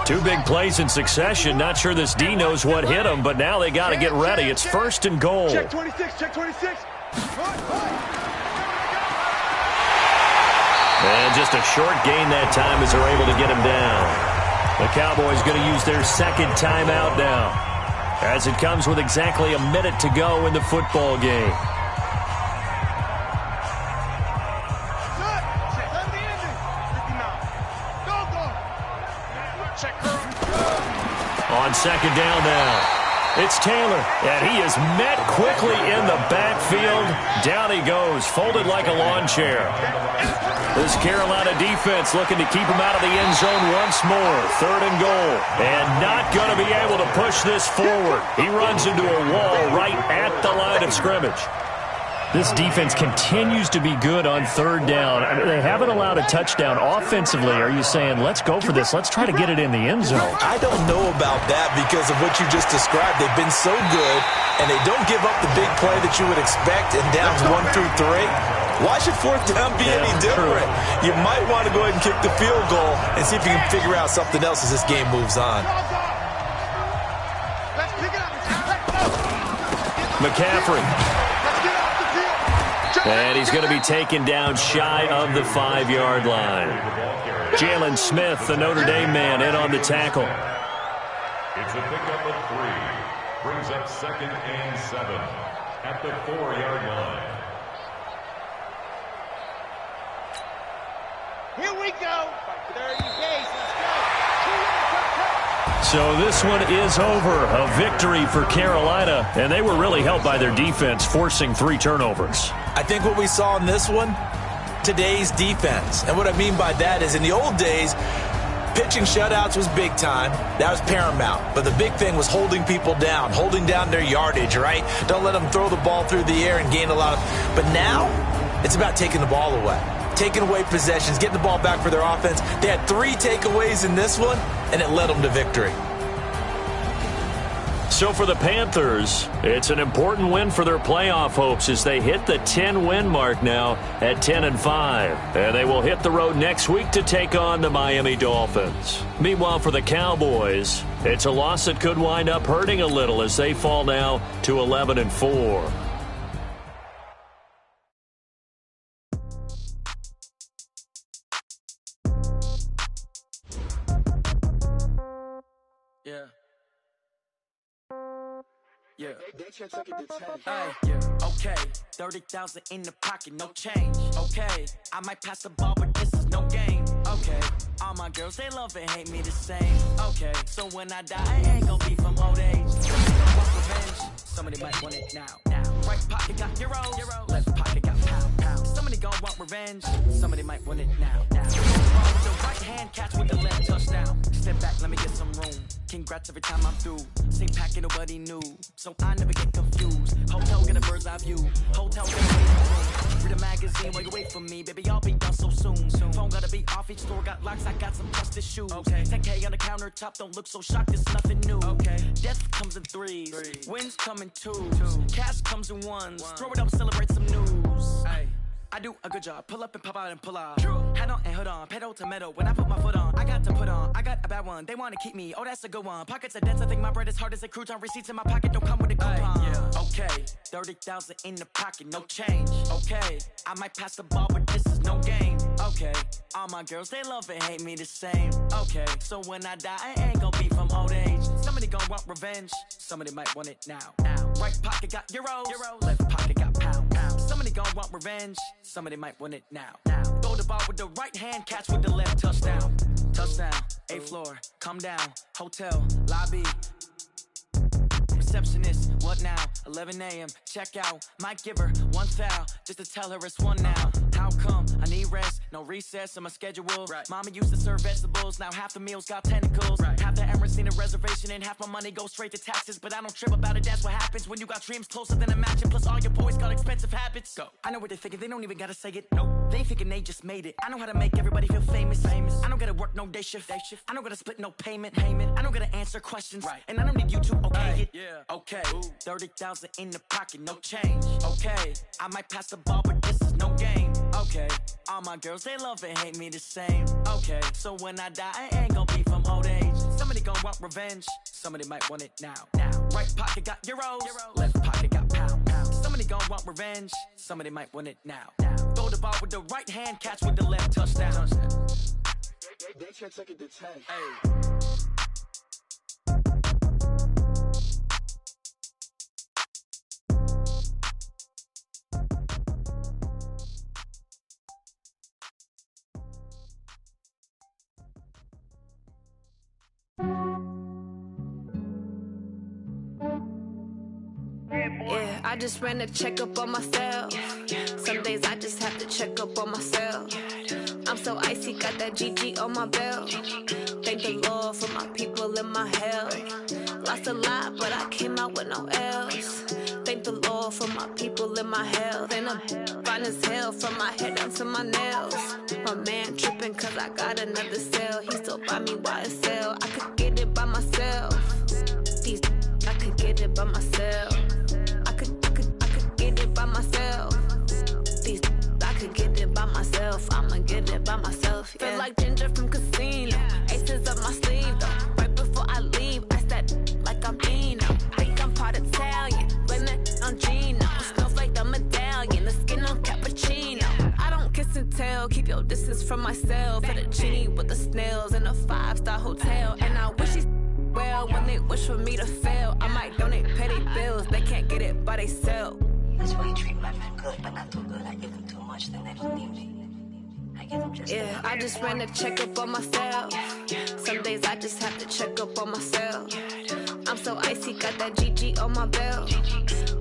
2 big plays in succession. Not sure this D knows what hit him, but now they got to get ready. It's 1st and goal. Check 26, check 26. And just a short gain that time as they're able to get him down. The Cowboys going to use their 2nd timeout now, as it comes with exactly 1 minute to go in the football game. On second down now. It's Taylor, and he is met quickly in the backfield. Down he goes, folded like a lawn chair. This Carolina defense looking to keep him out of the end zone once more. Third and goal, and not going to be able to push this forward. He runs into a wall right at the line of scrimmage. This defense continues to be good on third down. I mean, they haven't allowed a touchdown offensively. Are you saying, let's go for this, let's try to get it in the end zone? I don't know about that because of what you just described. They've been so good, and they don't give up the big play that you would expect in downs 1 through 3. Why should fourth down be any different? You might want to go ahead and kick the field goal and see if you can figure out something else as this game moves on. McCaffrey. And he's going to be taken down shy of the 5-yard line. Jalen Smith, the Notre Dame man, in on the tackle. It's a pickup of 3. Brings up 2nd and 7 at the 4-yard line. Here we go. 30 days. Let's go. So this one is over. A victory for Carolina, and they were really helped by their defense, forcing 3 turnovers. I think what we saw in this one, today's defense. And what I mean by that is in the old days, pitching shutouts was big time. That was paramount. But the big thing was holding people down, holding down their yardage, right? Don't let them throw the ball through the air and gain a lot of... But now, it's about taking the ball away. Taking away possessions, getting the ball back for their offense. They had 3 takeaways in this one, and it led them to victory. So for the Panthers, it's an important win for their playoff hopes as they hit the 10-win mark now at 10-5. And they will hit the road next week to take on the Miami Dolphins. Meanwhile, for the Cowboys, it's a loss that could wind up hurting a little as they fall now to 11-4. Yeah. Okay, 30,000 in the pocket, no change. Okay, I might pass the ball, but this is no game. Okay, all my girls, they love and hate me the same. Okay, so when I die, I ain't gonna be from old age. Somebody gonna want revenge, somebody might want it now. Right pocket got heroes, left pocket got pound. Somebody gonna want revenge, somebody might want it now. With the right hand, catch with the left touchdown. Step back, let me get some room. Congrats every time I'm through. Same packet, nobody knew, so I never get confused. Hotel, get a bird's eye view. Hotel, get a waiting room. Read a magazine while you wait for me, baby, I'll be done so soon. Phone gotta be off, each store got locks, I got some trusted shoes. Okay, 10K on the countertop, don't look so shocked, it's nothing new. Okay, death comes in 3s, wins come in 2s, cash comes in 1s. Throw it up, celebrate some news. Ay. I do a good job, pull up and pop out and pull out. Head on and hood on, pedal to metal. When I put my foot on, I got to put on. I got a bad one, they wanna keep me, oh that's a good one. Pockets are dense, I think my bread is hard as a crouton. Receipts in my pocket don't come with a coupon. Okay, 30,000 in the pocket, no change. Okay, I might pass the ball, but this is no game. Okay, all my girls, they love and hate me the same. Okay, so when I die, I ain't gonna be from old age. Somebody gonna want revenge, somebody might want it now. Right pocket got euros, left pocket got pound. Somebody gonna want revenge, somebody might want it now. Throw the ball with the right hand, catch with the left touchdown. Touchdown, 8th floor, come down, hotel, lobby. Receptionist, what now? 11 a.m., check out. Might give her 1 foul, just to tell her it's 1 now. How come? I need rest, no recess in my schedule. Mama used to serve vegetables, now half the meals got tentacles. Half the Emirates need a reservation and half my money goes straight to taxes. But I don't trip about it, that's what happens when you got dreams closer than a match. And plus all your boys got expensive habits. Go. I know what they're thinking, they don't even gotta say it. Nope. They thinking they just made it. I know how to make everybody feel famous. I don't gotta work no day shift. I don't gotta split no payment. I don't gotta answer questions. And I don't need you to okay it. Okay, 30,000 in the pocket, no change. Okay, I might pass the ball, but this is no game. Okay, all my girls, they love and hate me the same. Okay, so when I die, I ain't gonna be from old age. Somebody gonna want revenge, somebody might want it now. Right pocket got euros, left pocket got pound. Somebody gonna want revenge, somebody might want it now. Throw the ball with the right hand, catch with the left touchdown. They should take it to 10. Hey. I just ran a checkup on myself. Some days I just have to check up on myself. I'm so icy, got that GG on my belt. Thank the Lord for my people in my health. Lost a lot, but I came out with no L's. Thank the Lord for my people in my health. And I'm fine as hell from my head down to my nails. My man tripping cause I got another cell. He still buy me YSL. I could get it by myself. These I could get it by myself. I could get it by myself. These I could get it by myself. I'ma get it by myself. Yeah. Feel like Ginger from Casino. Aces up my sleeve though. Right before I leave, I said like I'm Dino. Think I'm part Italian. Blame it on Gino. Snowflake the medallion. The skin on cappuccino. I don't kiss and tell. Keep your distance from myself. At a genie with the snails in a 5-star hotel. And I wish he's well when they wish for me to fail. I might donate, pay their bills. They can't get it by they sell. That's why you treat my men good, but not too good. I give them too much, then they don't need me. I give them just yeah, I just ran a checkup on myself. Some days I just have to check up on myself. I'm so icy, got that GG on my belt.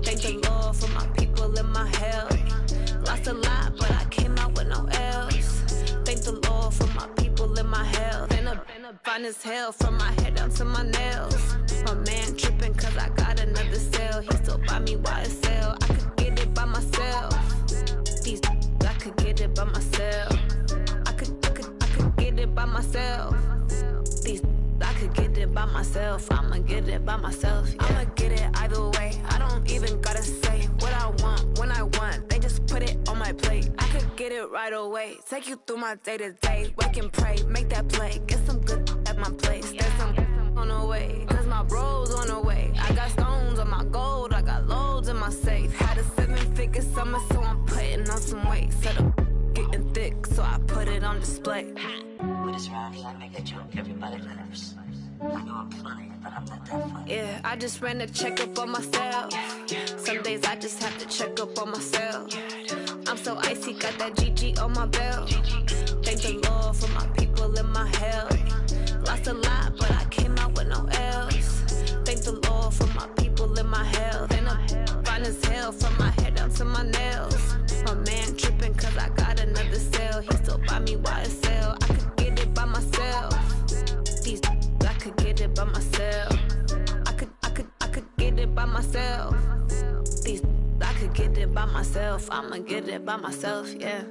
Thank the Lord for my people in my health. Lost a lot, but I came out with no L's. Thank the Lord for my people in my health. And I'm fine as hell from my head down to my nails. My man tripping cause I got another cell. He still buy me YSL. I could get it by myself. These I could get it by myself. I could get it by myself. These I could get it by myself. I'ma get it by myself. Yeah. I'ma get it either way. I don't even gotta say what I want when I want. They just put it on my plate. I could get it right away. Take you through my day to day. Wake and pray, make that play. Get some good at my place. There's some on the way. Cause my bros on the way. I got stones on my gold. I got loads in my safe. Had a 7-figure summer, so I'm putting on some weight. Set up getting thick, so I put it on display. With this round here, I make a joke, everybody laughs. I know I'm funny, but I'm not that funny. Yeah, I just ran a checkup on myself. Some days I just have to check up on myself. I'm so icy, got that GG on my belt. Thank the Lord for my people in my health. Lost a lot, but I came out with no L's. Thank the Lord for my people in my health. And I'm fine as hell from my head down to my nails. My man tripping cause I got another cell. He still buy me YSL. I could get it by myself. These I could get it by myself. I could get it by myself. These I could get it by myself. I'ma get it by myself, yeah.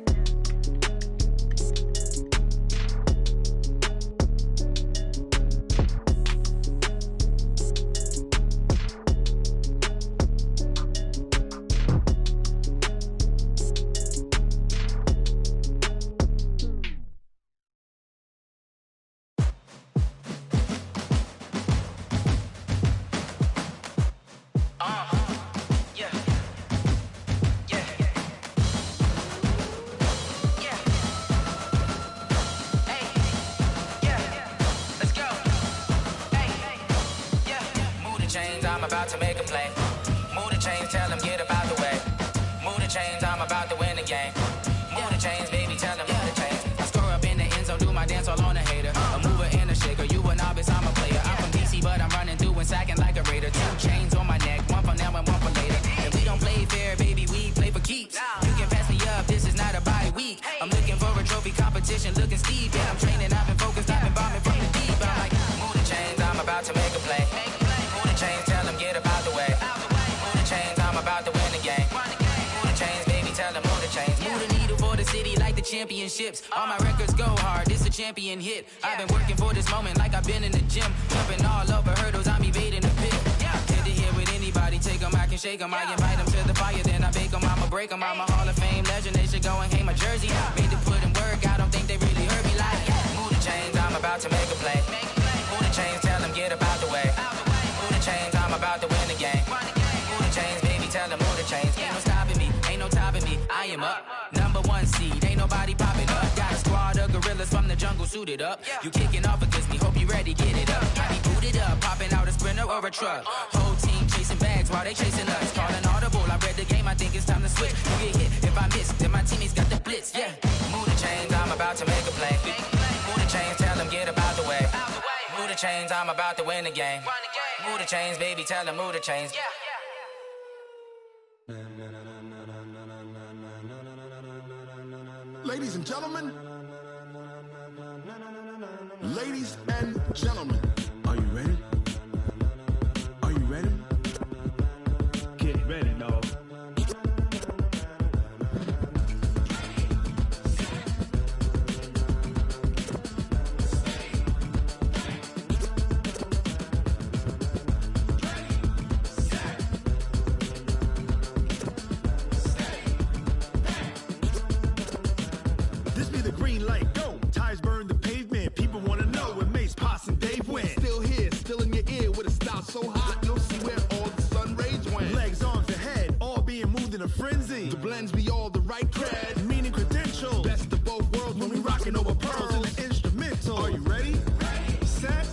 To make a play. Move the chains, tell them get up out the way. Move the chains, I'm about to win the game. Move the chains, baby, tell them move the chains. I score up in the end zone, do my dance all on a hater. A mover and a shaker, you a novice, I'm a player. I'm from DC, but I'm running through and sacking like a raider. 2 chains on my neck, one for now and one for later. And we don't play fair, baby, we play for keeps. You can pass me up, this is not a bye week. I'm looking for a trophy competition, looking steep. Yeah, I'm training, I've been focused, I've been bombing from the deep. I'm like, move the chains, I'm about to make a play. Move the chains, tell them get up out the way. Move the chains, I'm about to win the game. Move the chains, baby, tell them move the chains. Move the needle for the city like the championships. All my records go hard, this a champion hit. I've been working for this moment like I've been in the gym. Jumping all over hurdles, I'm evading the pit. Get to here with anybody, take them, I can shake them. I invite them to the fire, then I bake them, I'ma break them. I'm a Hall of Fame legend, they should go and hang my jersey. Made to put in work, I don't think they really heard me like. Move the chains, I'm about to make a play. Move the chains, tell them get up out the way. Move the chains, I'm about to win the game. Move the chains, baby, tell them move the chains. Ain't no stopping me, ain't no topping me. I am up, #1 seed, ain't nobody popping up. Got a squad of gorillas from the jungle suited up. You kicking off against me, hope you ready, get it up. I be booted up, popping out a Sprinter or a truck. Whole team chasing bags while they chasing us. Calling audible, I read the game, I think it's time to switch. You get hit, if I miss, then my teammates got the blitz, yeah. Move the chains, I'm about to make a play. Move the chains, tell them get up out the way. Move the chains, I'm about to win the game. Move the chains, baby, tell them move the chains. Ladies and gentlemen. Ladies and gentlemen. Are you ready? Are you ready? Get ready, dog. This be the green light, go. Tires burn the pavement. People wanna know when Mace, Poss, and Dave went. Still here, still in your ear with a style so hot, you'll see where all the sun rays went. Legs, arms, and head, all being moved in a frenzy. The blends be all the right cred, meaning credentials. Best of both worlds when we rockin' over pearls in the instrumental. Are you ready? Ready. Set.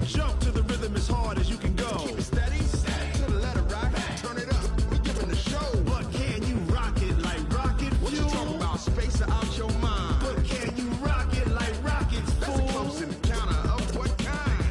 Jump to the rhythm as hard as you can go. Keep it steady. To the letter, right? Turn it up. We giving the show. But can you rock it like rocket fuel? What you talking about? Space out your mind. But can you rock it like rockets, fool? That's a close encounter of what kind?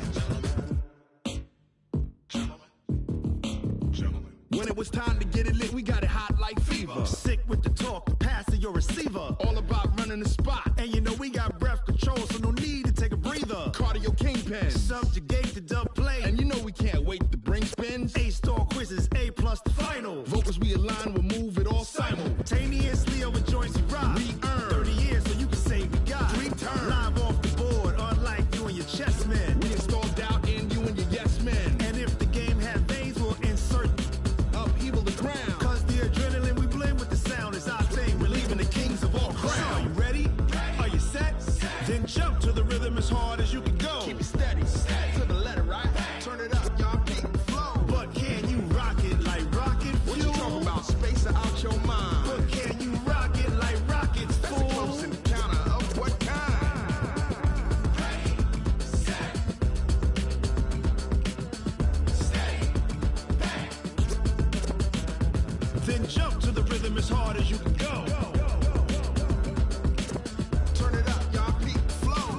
Gentlemen. When it was time to get it lit, we got it hot like fever. Sick with the talk, the pass to your receiver. All about running the spot. And you know we got breath control, so no need to take a breather. Cardio kingpin. Subjugate the dub play. And you know we can't wait to bring spins. A-star quizzes, A+ the final. Vocals we align, we'll move it all simultaneously over joints we rock. We earn 30 years so you can say we got 3 turns. Live off the board, unlike you and your chess men. We install doubt in you and your yes men. And if the game had veins, we'll insert upheaval the ground. Cause the adrenaline we blend with the sound is our thing. We're leaving the kings of all crowns. Are you ready? Are you set? Then jump to the rhythm as hard as you can go. Keep it steady. To the letter, right? Turn it up, y'all keep the flow. But can you rock it like rocket fuel? What you talking about? Space out your mind. But can you rock it like rockets, fool? That's a close encounter of what kind? Ready, set, steady, bang. Then jump to the rhythm as hard as you can go. Turn it up, y'all keep the flow.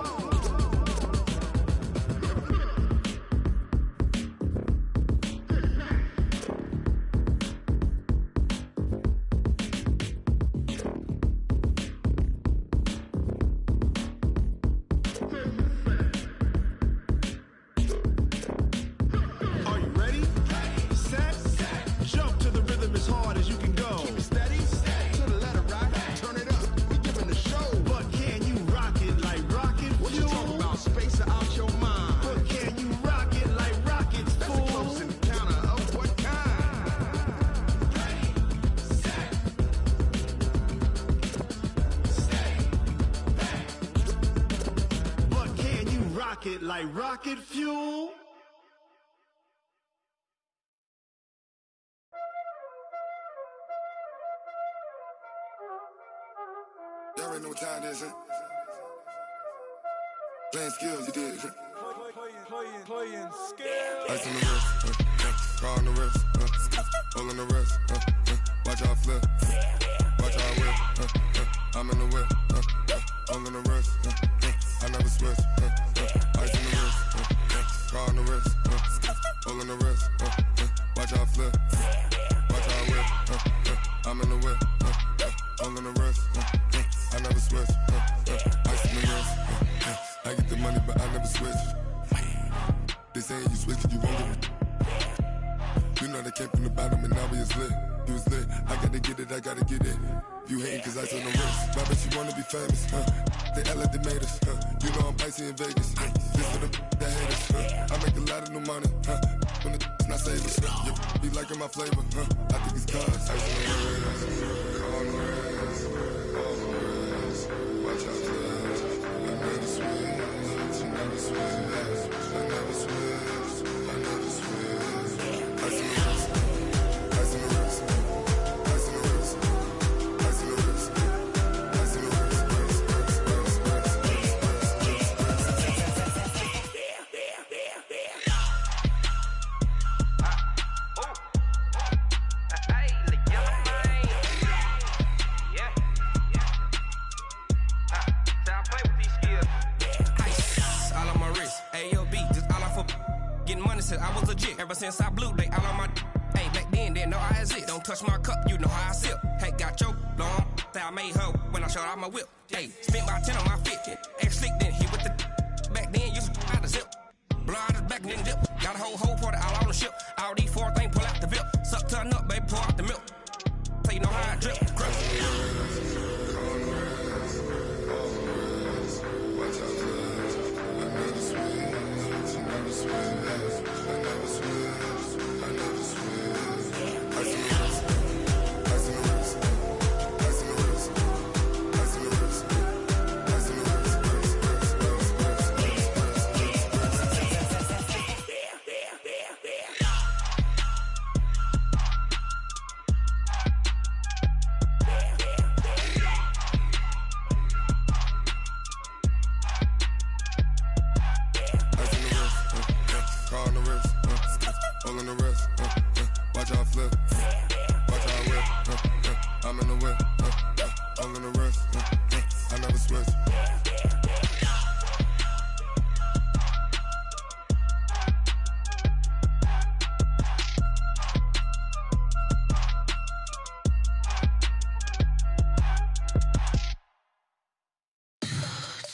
Are you ready? Ready. Set. Jump to the rhythm as hard as you can go. Keep it steady. To the letter, right? Turn it up. We giving the show. But can you rock it like rocket fuel? What you talking about? Space out your mind. But can you rock it like rockets, fool? That's a close encounter of what kind? Ready, set, steady, bang. But can you rock it like rocket fuel? Y'all already know what time it is, huh? Playing skills, you did. Playing scared. Ice on the wrist, car on the wrist, hole in the wrist, watch how I flip, watch how I whip, I'm in the whip, hole in the wrist, I never switch, ice on the wrist, car on the wrist, hole in the wrist, watch how I flip, watch how I whip, I'm in the whip, hole in the wrist, I never switch, ice on the wrist, I get the money but I never switch. They saying you switch, you won't get it. You know they came from the bottom and now we is lit. You was lit, I gotta get it, I gotta get it. You hating cause ice on the wrist. My bitch, you wanna be famous, They act like they made us, You know I'm icy in Vegas, This for the that hate us, I make a lot of new money, When the not save us, You be liking my flavor, I think it's cause ice on the wrist, on the wrist, on the wrist. Watch out, cause I never switch, I never switch, I never switch, I never switch. Ice on the wrist, ice on the wrist, ice on the wrist, ice on the wrist, ice on the wrist, I was legit. Ever since I blew, they all on my. Hey, back then, didn't know I exist. Don't touch my cup, you know how I sip. Hey, got your long. say I made her when I showed out my whip. Hey, spent about 10 on my 50. Ex slick then hit with the back then used to out the zip. Blow out his back and then dip. Got a whole party all on the ship. All these four things pull out the VIP. Suck turn up, baby, pour out the milk. So you know how I drip. Crush.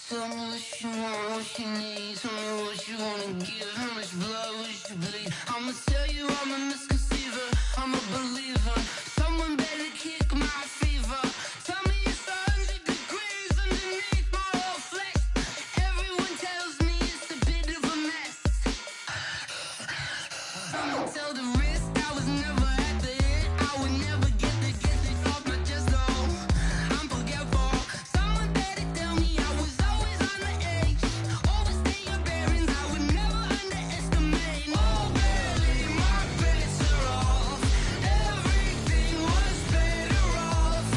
Tell me what you want, what you need. Tell me what you wanna give. How much blood would you bleed? I'ma tell you I'm a misconceiver. I'm a believer. Someone better kick my fever. Tell me it's 100 degrees underneath my whole flesh. Everyone tells me it's a bit of a mess. I'ma tell the risk I was never at the end. I would never get it off my chest though. I'm forgetful. Someone better tell me I was always on the edge. Overstay your bearings, I would never underestimate. Oh baby, my bets are off. Everything was better off.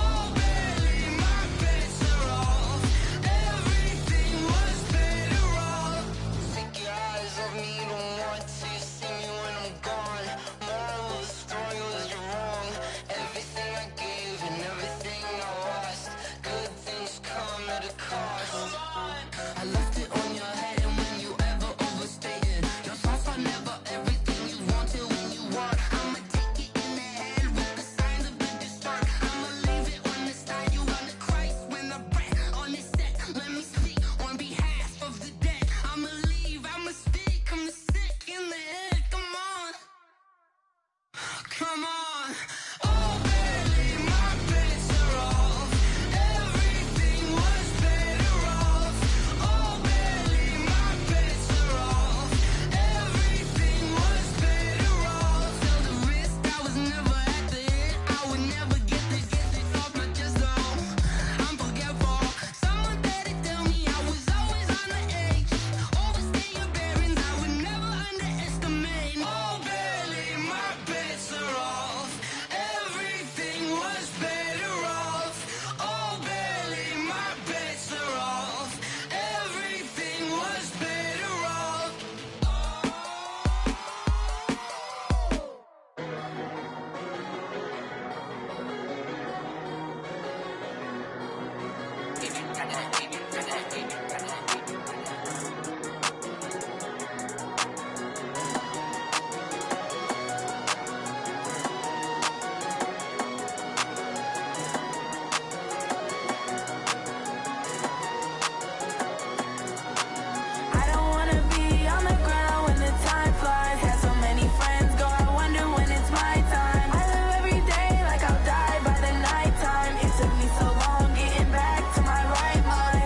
Oh baby, my bets are off. Everything was better off. Take your eyes off me, don't want to see me when I'm gone. Moral of the story was you're wrong. Everything I gave and everything I lost. Good things come at a cost. I left it on your head, and when you ever overstay it, your thoughts are never everything you wanted when you want. I'ma take it in the head with the signs of the distort. I'ma leave it on the side. You on the Christ when I breath on this set. Let me speak on behalf of the dead. I'ma leave, I'ma speak, I'm sick in the head. Come on, come on. Oh baby, my bets are off. Everything was better off. Oh baby, my bets are off. Everything was better off. Tell the risk I was never at the end. I would never get it off my chest though. I'm forgetful. Someone better tell me I was always on the edge. Overstay your bearings, I would never underestimate. Oh baby, my bets are off. Everything was better off. Oh baby, my bets are off. Everything was better off. I don't wanna be on the ground when the time flies. Had so many friends go, I wonder when it's my time. I live every day like I'll die by the nighttime. It took me so long getting back to my right mind.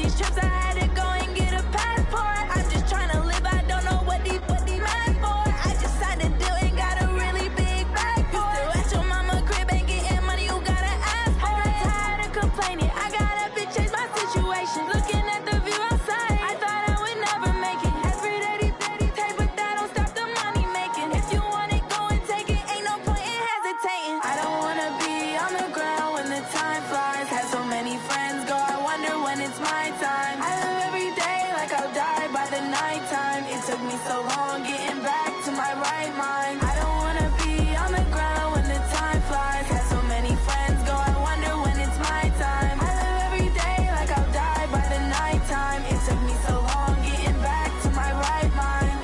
these trips, I had to go and get a passport. I'm just trying to live, I don't know what these mad for. I just signed a deal and got a really big bag for it. Still at your mama crib, ain't getting money, you gotta ask for it. I got tired of complaining, I got up and changed my situation. Looking at the view outside, I thought I would never make it. Every day these take, but that don't stop the money making. If you want it, go and take it, ain't no point in hesitating. I don't wanna be on the ground when the time flies. Had so many friends go, I wonder when it's my time. I live every day like I'll die by the nighttime. It took me so long getting back to my right mind. I don't wanna be on the ground when the time flies. Had so many friends go, I wonder when it's my time. I live every day like I'll die by the nighttime. It took me so long getting back to my right mind.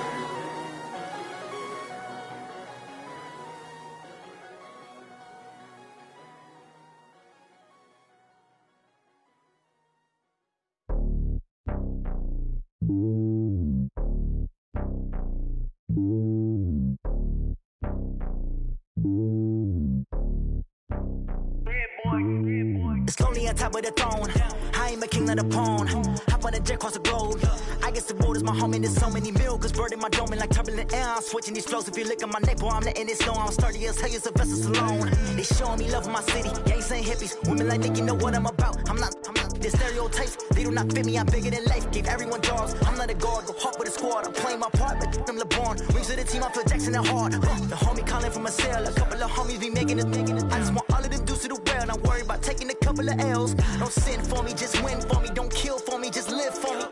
It's lonely on top of the throne. I ain't a king of the pawn. Hop on a jet across the globe. I guess the world is my home and there's so many miracles burning my dome and like turbulent air. I'm switching these flows. If you look at my neck, boy, I'm letting it snow. I'm sturdy as hell, it's a vessel alone. They showing me love in my city. Gangs ain't hippies. Women like Nick, you know what I'm about. I'm not the stereotypes. They do not fit me. I'm bigger than life. Gave everyone jobs. I'm not a guard. Go hard with a squad. I'm playing my part, but I'm LeBron. Rings to the team. I feel Jackson and hard. The homie calling from a cell. A couple of homies be making it. I just want all of them dudes to the well. Not worry about taking a couple of L's. Don't sin for me, just win for me. Don't kill for me, just live for me.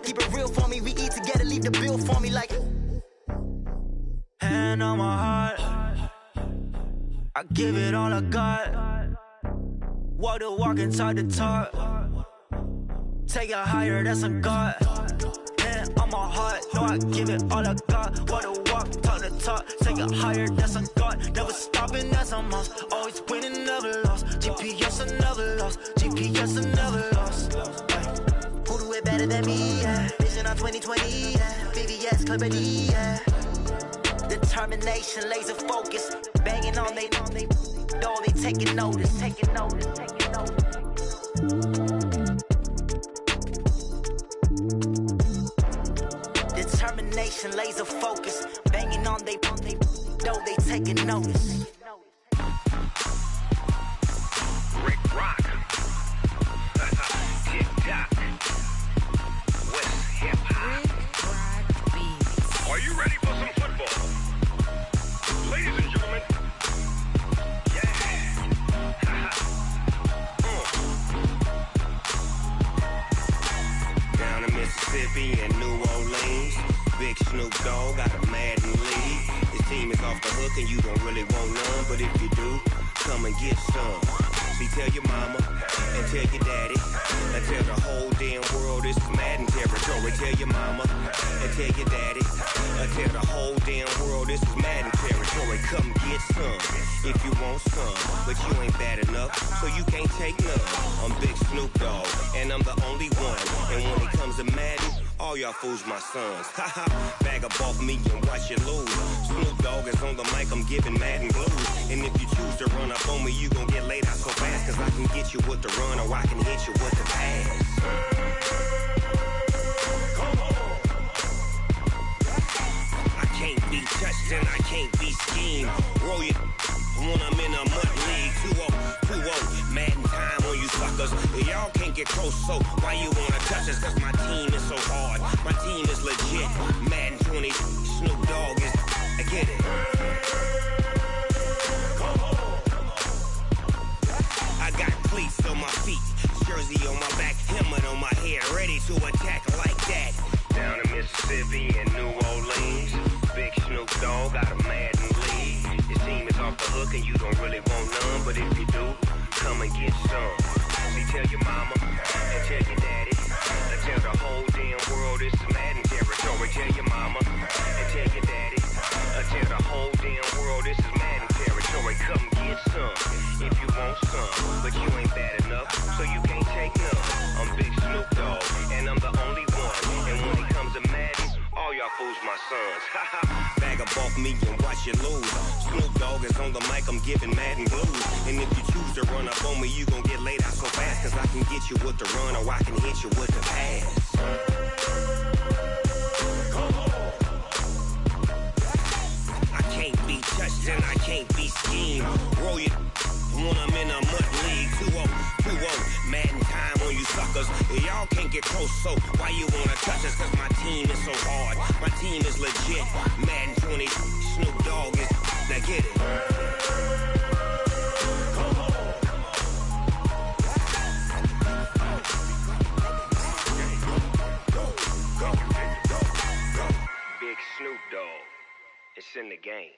Keep it real for me. We eat together, leave the bill for me like. Hand on my heart, I give it all I got. Walk the walk and talk the talk. Take it higher, that's a God. Hand on my heart, no, I give it all I got. Walk the walk, talk the talk. Take it higher, that's a God. Never stopping, that's a must. Always winning, never lost. GPS, I never lost. GPS, I never lost. Who do it better than me? Yeah. Vision on 2020. Yeah. VVS, clarity. Yeah. Determination, laser focus. Banging on they door, they taking notice. Taking notice. Taking notice. Determination, laser focus. Banging on they door, they taking notice. Rick Rock. Tick tock. West hip hop. Are you ready for some football? Ladies and gentlemen. Yeah. Down in Mississippi and New Orleans, Big Snoop Dogg got a Madden lead. His team is off the hook and you don't really want none, but if you do, come and get some. See, tell your mama and tell your daddy and tell the whole damn world this is Madden territory. Tell your mama and tell your daddy and tell the whole damn world this is Madden territory. Come get some if you want some, but you ain't bad enough, so you can't take none. I'm Big Snoop Dogg and I'm the only one. And when it comes to Madden, all y'all fools my sons. Haha, bag up off me and watch you lose. Snoop Dogg is on the mic, I'm giving Madden blues. And if you choose to run up on me, you gon' get laid out so fast. Cause I can get you with the run or I can hit you with the pass. I can't be touched and I can't be schemed. Roll you when I'm in a mud league. 2-0, Madden time on you suckers. Y'all can't get close, so why you wanna touch us? Cause my team is so hard, my team is legit. Madden 20, Snoop Dogg is, I get it. I got cleats on my feet, jersey on my back, helmet on my head, ready to attack like that. Down in Mississippi and New Orleans, Big Snoop Dogg got a Madden lead. His team is off the hook and you don't really want none, but if you do, come and get some. See, tell your mama and tell your daddy and tell the whole damn world this is Madden territory. Tell your mama and tell your daddy and tell the whole damn world this is Madden territory. Come get some if you want some, but you ain't bad enough, so you can't take none. I'm Big Snoop Dogg and I'm the only one. And when it comes to Madden, all y'all fools my sons. Haha. swag up off me and watch you lose. Snoop Dogg is on the mic, I'm giving Maddendeuce. And if you choose to run up on me, you gon' get laid out so fast. Cause I can get you with the run or I can hit you with the pass. I can't be touched and I can't be schemed. Roll you when I'm in a mud league. 2-0, Madden time on you suckers. Y'all can't get close, so why you wanna touch us? Cause my team is so hard, my team is legit. Madden 20, Snoop Dogg is, now get it. Big Snoop Dogg, it's in the game.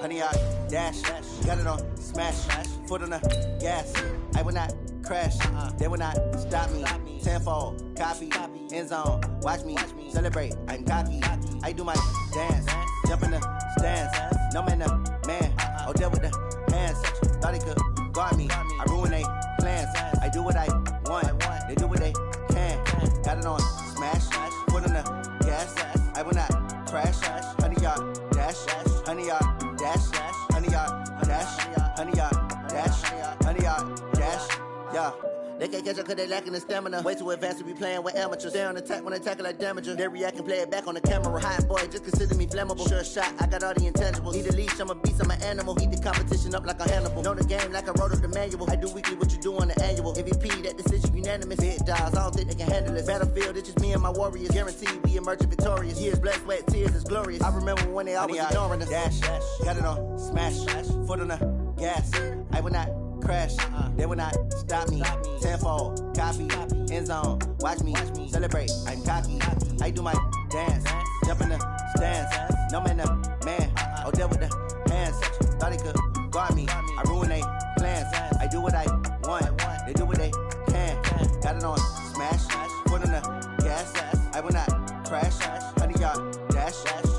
Honey, I dash, got it on smash, foot on the gas. I will not crash, they will not stop me. Tenfold, copy, end zone, watch me celebrate. I'm cocky, I do my dance, jump in the stands. No man, man, oh deal with the hands. Thought he could guard me, I ruin they plans. I do what I want, they do what they can. Got it on smash, foot on the gas. I will not crash, honey, y'all dash, honey, y'all dash, honey, y'all dash, honey, y'all dash, honey, y'all dash, yeah. They can't catch up cause they lacking the stamina. Way too advanced to be playing with amateurs. Stay on attack when they tackle like damager. They react and play it back on the camera. Hot boy, just consider me flammable. Sure shot, I got all the intangibles. Need a leash, I'm a beast, I'm an animal. Heat the competition up like a Hannibal. Know the game like I wrote up the manual. I do weekly what you do on the annual. MVP, that decision unanimous. Big dogs, I don't think they can handle it. Battlefield, it's just me and my warriors. Guaranteed we emerging victorious. Years, blood, sweat, tears, is glorious. I remember when they always ignoring us. Dash, got it on smash, foot on the gas. I will not crash, they will not stop me. Tenfold, copy, end zone, watch me celebrate. I'm cocky, I do my dance, jump in the stands. No man, man, oh deal with the hands. Thought he could guard me, I ruin they plans. I do what I want, they do what they can. Got it on smash, foot on the gas. I will not crash, honey, y'all dash,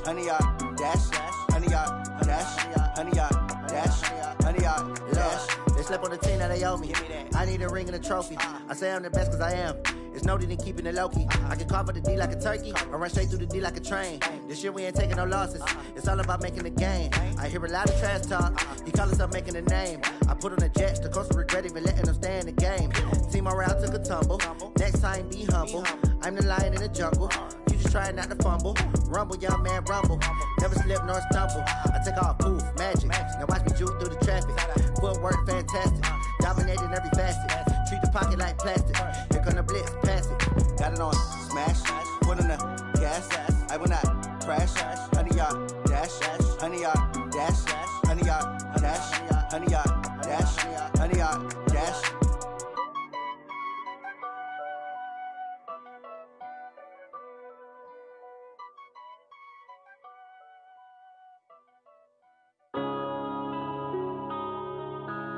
honey, y'all dash, honey, y'all dash, honey, y'all dash, honey, y'all dash. They slept on the team that they owe me. I need a ring and a trophy. I say I'm the best cause I am. It's no need in keeping it low-key. I can carve up the D like a turkey or run straight through the D like a train. This year we ain't taking no losses. It's all about making the game. I hear a lot of trash talk. He call himself making a name. I put on the Jets. The coach regret even letting them stay in the game. Team morale took a tumble. Next time be humble. I'm the lion in the jungle. You just trying not to fumble. Rumble, young man, rumble. Never slip nor stumble. I take off, poof, magic. Now watch me juke through the traffic. Footwork fantastic. Dominating every facet. Treat the pocket like plastic. Here come the blitz, pass it. Got it on smash, foot on the gas. I will not crash, honey, y'all dash, honey, y'all dash, honey, y'all dash, honey, y'all dash, honey, y'all dash.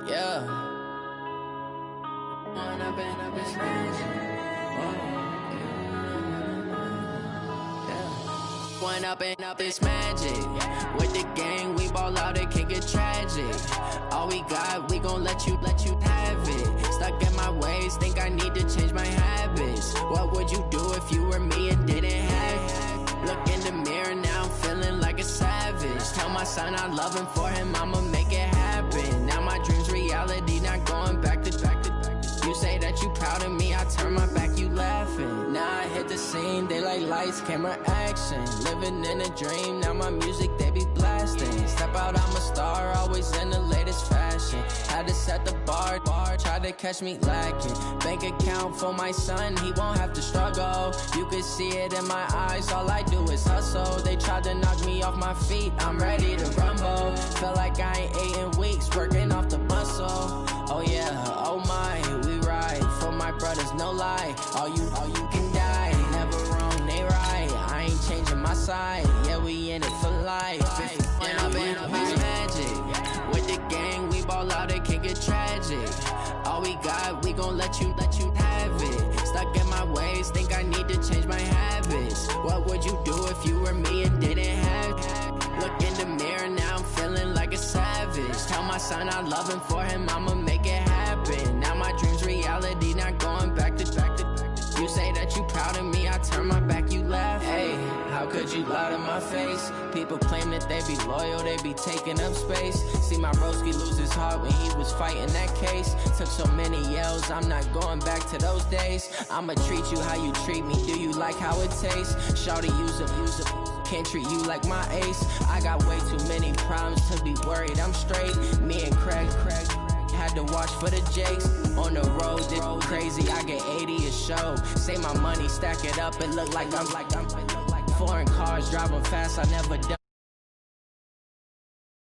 Yeah. One up and up, it's magic. With the gang, we ball out, it can get tragic. All we got, we gon' let you have it. Stuck in my ways, think I need to change my habits. What would you do if you were me and didn't have it? Look in the mirror, now I'm feeling like a savage. Tell my son I love him, for him I'ma make it happen. Now my dream's reality, not going back to. You say that you proud of me, I turn my back, you laughing. Now I hit the scene, they like lights, camera, action. Living in a dream, now my music, they be blasting. Step out, I'm a star, always in the latest fashion. Had to set the bar, try to catch me lacking. Bank account for my son, he won't have to struggle. You could see it in my eyes, all I do is hustle. They tried to knock me off my feet, I'm ready to rumble. Feel like I ain't ate in weeks, working off the muscle. Oh yeah, oh my, we ride for my brothers, no lie. All you can die, never wrong, they right. I ain't changing my side, yeah, we in it for life. And I've been magic. With the gang, we ball out, it can get tragic. All we got, we gon' let you have it. Stuck in my ways, think I need to change my habits. What would you do if you were me and didn't have it? Look loving for him, I'ma make it happen. Now my dream's reality, not going back to. You say that you proud of me, I turn my back, you laugh. Hey, how could you lie to my face? People claim that they be loyal, they be taking up space. See my broski lose his heart when he was fighting that case. Took so many yells, I'm not going back to those days. I'ma treat you how you treat me, do you like how it tastes? Shawty, use a can't treat you like my ace. I got way too many problems to be worried, I'm straight. Me and Craig had to watch for the Jakes. On the road, it's crazy, I get 80 a show. Say my money, stack it up, it look like I'm foreign cars driving fast, I never done.